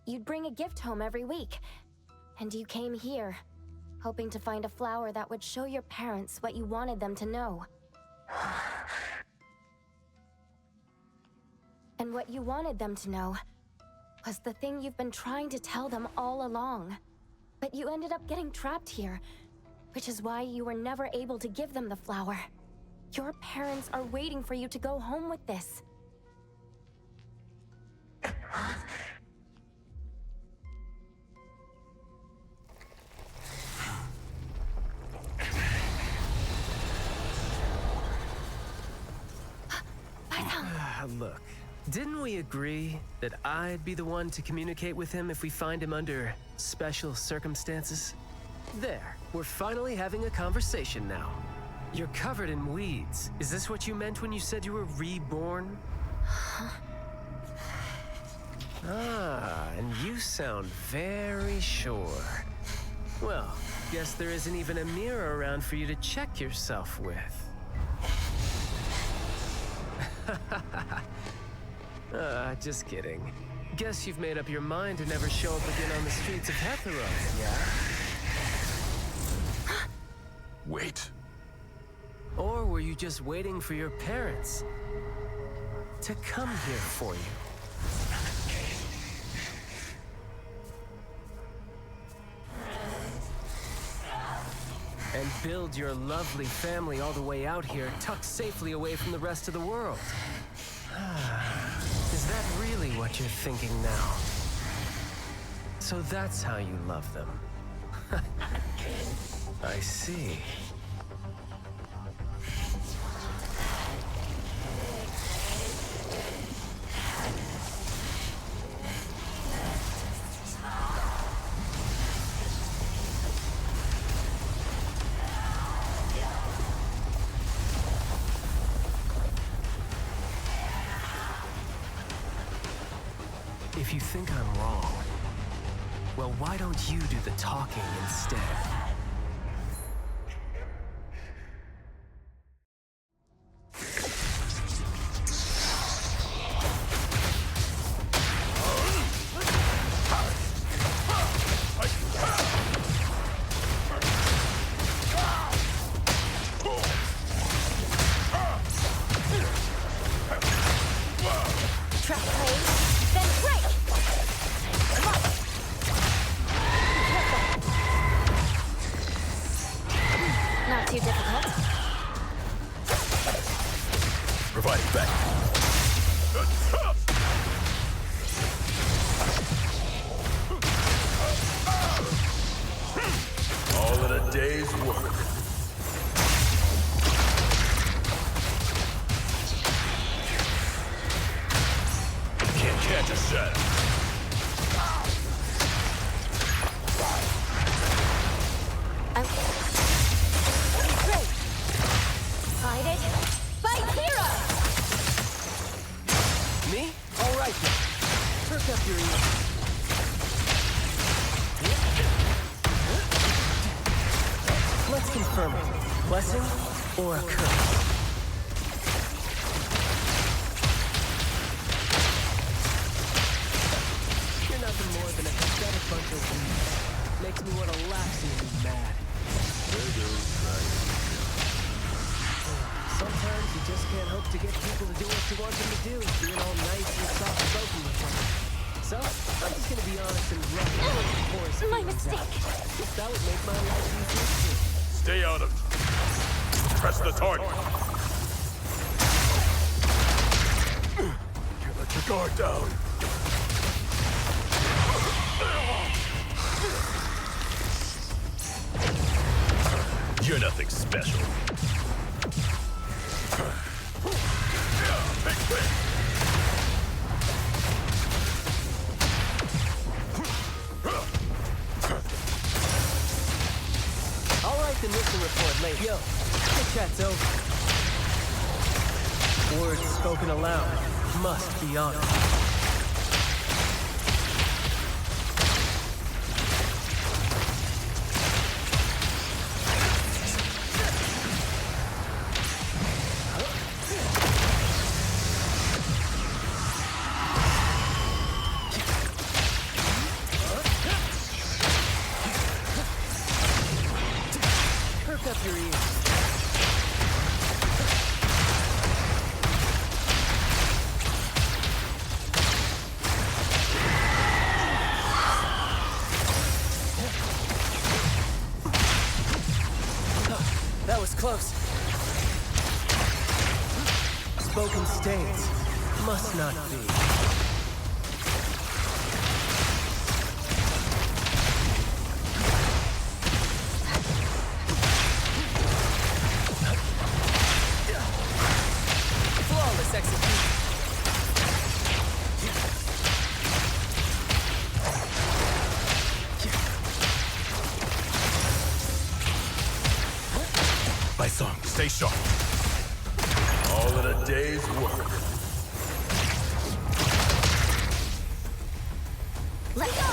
Speaker 2: You'd bring a gift home every week, and you came here, hoping to find a flower that would show your parents what you wanted them to know. And what you wanted them to know was the thing you've been trying to tell them all along. But you ended up getting trapped here, which is why you were never able to give them the flower. Your parents are waiting for you to go home with this.
Speaker 9: Look, didn't we agree that I'd be the one to communicate with him if we find him under special circumstances? There, we're finally having a conversation now. You're covered in weeds. Is this what you meant when you said you were reborn? And you sound very sure. Well, guess there isn't even a mirror around for you to check yourself with. Just kidding. Guess you've made up your mind to never show up again on the streets of Hetero, yeah?
Speaker 10: Wait.
Speaker 9: Or were you just waiting for your parents to come here for you? And build your lovely family all the way out here, tucked safely away from the rest of the world. Is that really what you're thinking now? So that's how you love them. I see. If you think I'm wrong, well, why don't you do the talking instead?
Speaker 10: day's work. Can't catch a shadow.
Speaker 2: Great! Fight it! Fight Hero!
Speaker 9: Me? All right then. Perk up your ears. Let's confirm it. Blessing or a curse? You're nothing more than a pathetic bunch of weeds. Makes me want to laugh seeing you mad. Sometimes you just can't hope to get people to do what you want them to do, being all nice and soft-spoken with them. So, I'm just gonna be honest and rough with force.
Speaker 2: My mistake.
Speaker 9: That would make my life easier too.
Speaker 10: Stay out of it. Press the target. Can't let your guard down. You're nothing special.
Speaker 9: I'll write the mission report later. Yo, the chat's over. Words spoken aloud must be honored. Perk up your ears. That was close. Spoken states must not be. Flawless execution.
Speaker 10: Baicang, stay sharp. All in a day's work.
Speaker 2: Let's go!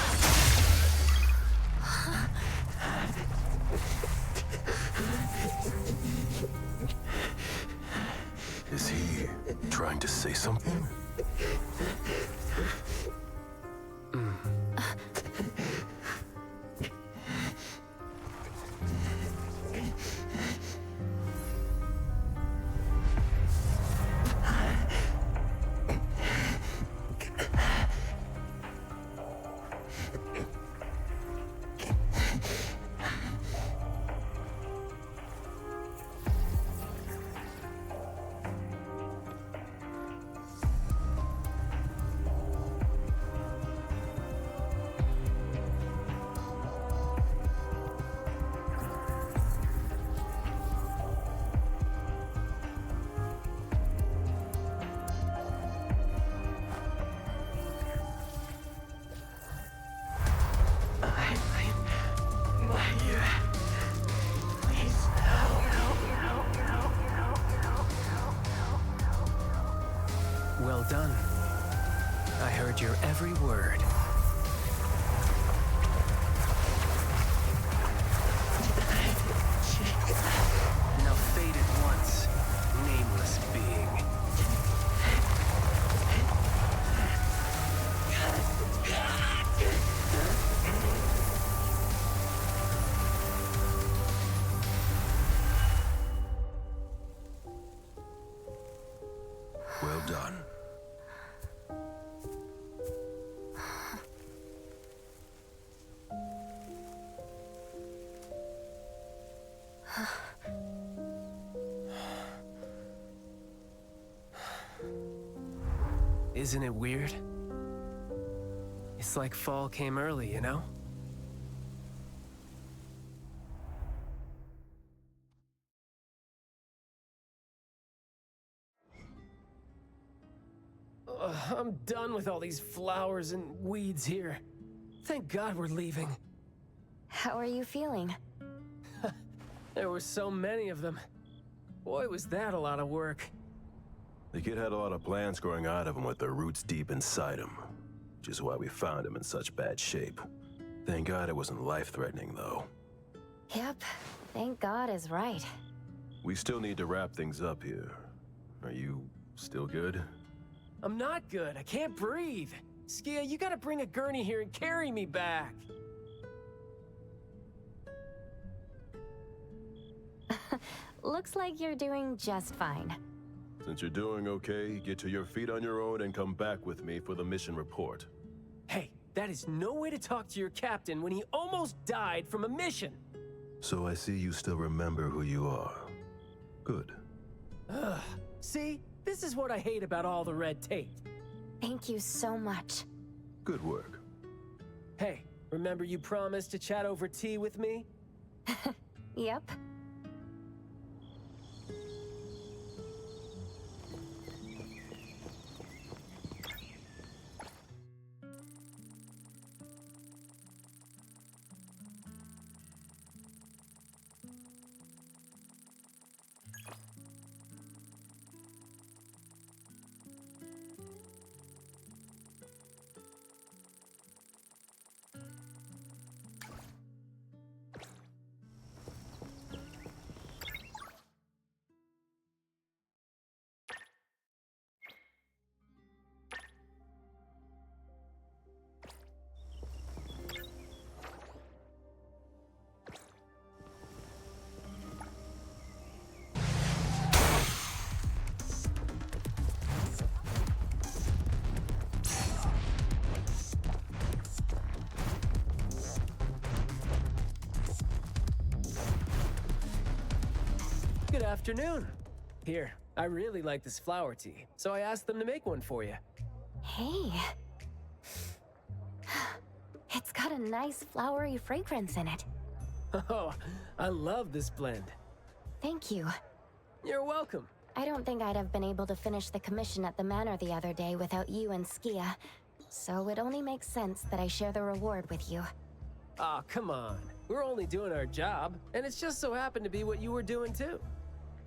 Speaker 10: Is he trying to say something?
Speaker 9: Well done. I heard your every word. Now fade at once, nameless being.
Speaker 10: Well done.
Speaker 9: Isn't it weird? It's like fall came early, you know? I'm done with all these flowers and weeds here. Thank God we're leaving.
Speaker 2: How are you feeling?
Speaker 9: There were so many of them. Boy, was that a lot of work.
Speaker 10: The kid had a lot of plants growing out of him with their roots deep inside him, which is why we found him in such bad shape. Thank God it wasn't life-threatening, though.
Speaker 2: Yep, thank God is right.
Speaker 10: We still need to wrap things up here. Are you still good?
Speaker 9: I'm not good. I can't breathe. Skia, you gotta bring a gurney here and carry me back.
Speaker 2: Looks like you're doing just fine.
Speaker 10: Since you're doing okay, get to your feet on your own and come back with me for the mission report.
Speaker 9: Hey, that is no way to talk to your captain when he almost died from a mission.
Speaker 10: So I see you still remember who you are. Good.
Speaker 9: Ugh. See? This is what I hate about all the red tape.
Speaker 2: Thank you so much.
Speaker 10: Good work.
Speaker 9: Hey, remember you promised to chat over tea with me?
Speaker 2: Yep.
Speaker 9: Good afternoon. Here, I really like this flower tea, so I asked them to make one for you.
Speaker 2: Hey. It's got a nice flowery fragrance in it.
Speaker 9: Oh, I love this blend.
Speaker 2: Thank you.
Speaker 9: You're welcome.
Speaker 2: I don't think I'd have been able to finish the commission at the manor the other day without you and Skia, so it only makes sense that I share the reward with you.
Speaker 9: Aw, come on. We're only doing our job, and it's just so happened to be what you were doing too.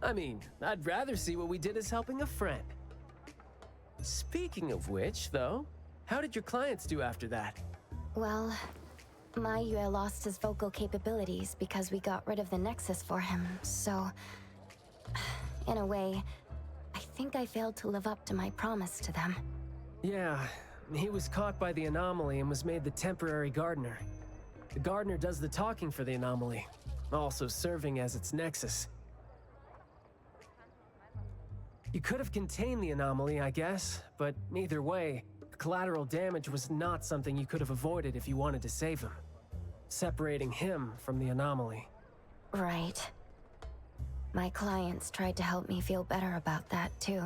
Speaker 9: I mean, I'd rather see what we did as helping a friend. Speaking of which, though, how did your clients do after that?
Speaker 2: Well, Maiyue lost his vocal capabilities because we got rid of the Nexus for him, so... in a way, I think I failed to live up to my promise to them.
Speaker 9: Yeah, he was caught by the anomaly and was made the temporary gardener. The gardener does the talking for the anomaly, also serving as its nexus. You could have contained the anomaly, I guess, but either way, collateral damage was not something you could have avoided if you wanted to save him. Separating him from the anomaly.
Speaker 2: Right. My clients tried to help me feel better about that, too.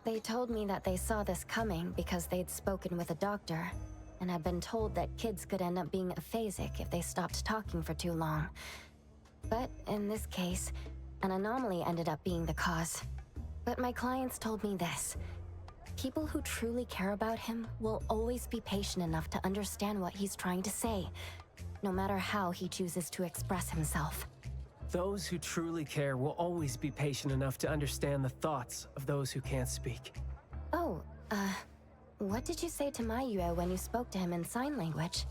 Speaker 2: They told me that they saw this coming because they'd spoken with a doctor, and had been told that kids could end up being aphasic if they stopped talking for too long. But in this case, an anomaly ended up being the cause. But my clients told me this. People who truly care about him will always be patient enough to understand what he's trying to say, no matter how he chooses to express himself.
Speaker 9: Those who truly care will always be patient enough to understand the thoughts of those who can't speak.
Speaker 2: Oh, what did you say to Maiyue when you spoke to him in sign language?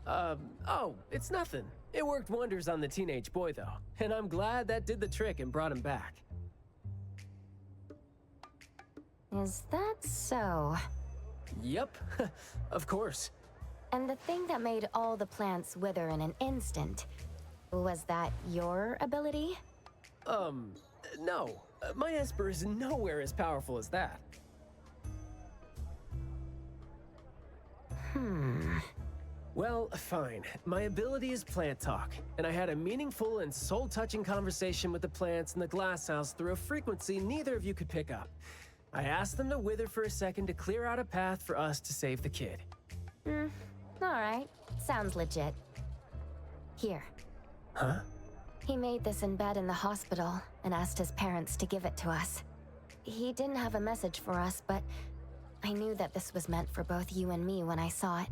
Speaker 9: Oh, it's nothing. It worked wonders on the teenage boy, though, and I'm glad that did the trick and brought him back.
Speaker 2: Is that so?
Speaker 9: Yep, of course.
Speaker 2: And the thing that made all the plants wither in an instant, was that your ability?
Speaker 9: No. My Esper is nowhere as powerful as that. Well, fine. My ability is plant talk, and I had a meaningful and soul-touching conversation with the plants in the glass house through a frequency neither of you could pick up. I asked them to wither for a second to clear out a path for us to save the kid.
Speaker 2: Alright. Sounds legit. Here.
Speaker 9: Huh?
Speaker 2: He made this in bed in the hospital and asked his parents to give it to us. He didn't have a message for us, but I knew that this was meant for both you and me when I saw it.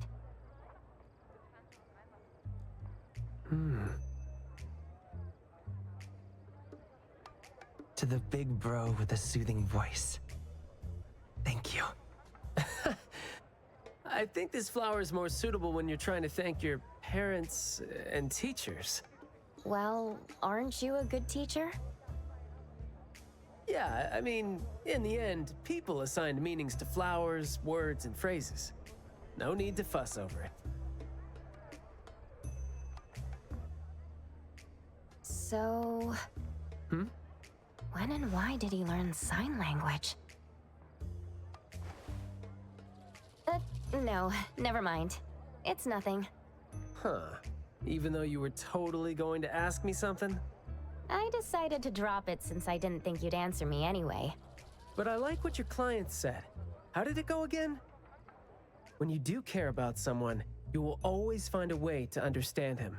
Speaker 19: To the big bro with a soothing voice. Thank you.
Speaker 9: I think this flower is more suitable when you're trying to thank your parents and teachers.
Speaker 2: Well, aren't you a good teacher?
Speaker 9: Yeah, I mean, in the end, people assigned meanings to flowers, words, and phrases. No need to fuss over it.
Speaker 2: So... When and why did he learn sign language? No, never mind. It's nothing.
Speaker 9: Huh. Even though you were totally going to ask me something?
Speaker 2: I decided to drop it since I didn't think you'd answer me anyway.
Speaker 9: But I like what your client said. How did it go again? When you do care about someone, you will always find a way to understand him.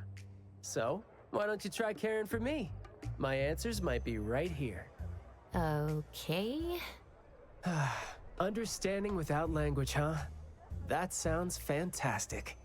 Speaker 9: So, why don't you try caring for me? My answers might be right here.
Speaker 2: Okay.
Speaker 9: Understanding without language, huh? That sounds fantastic.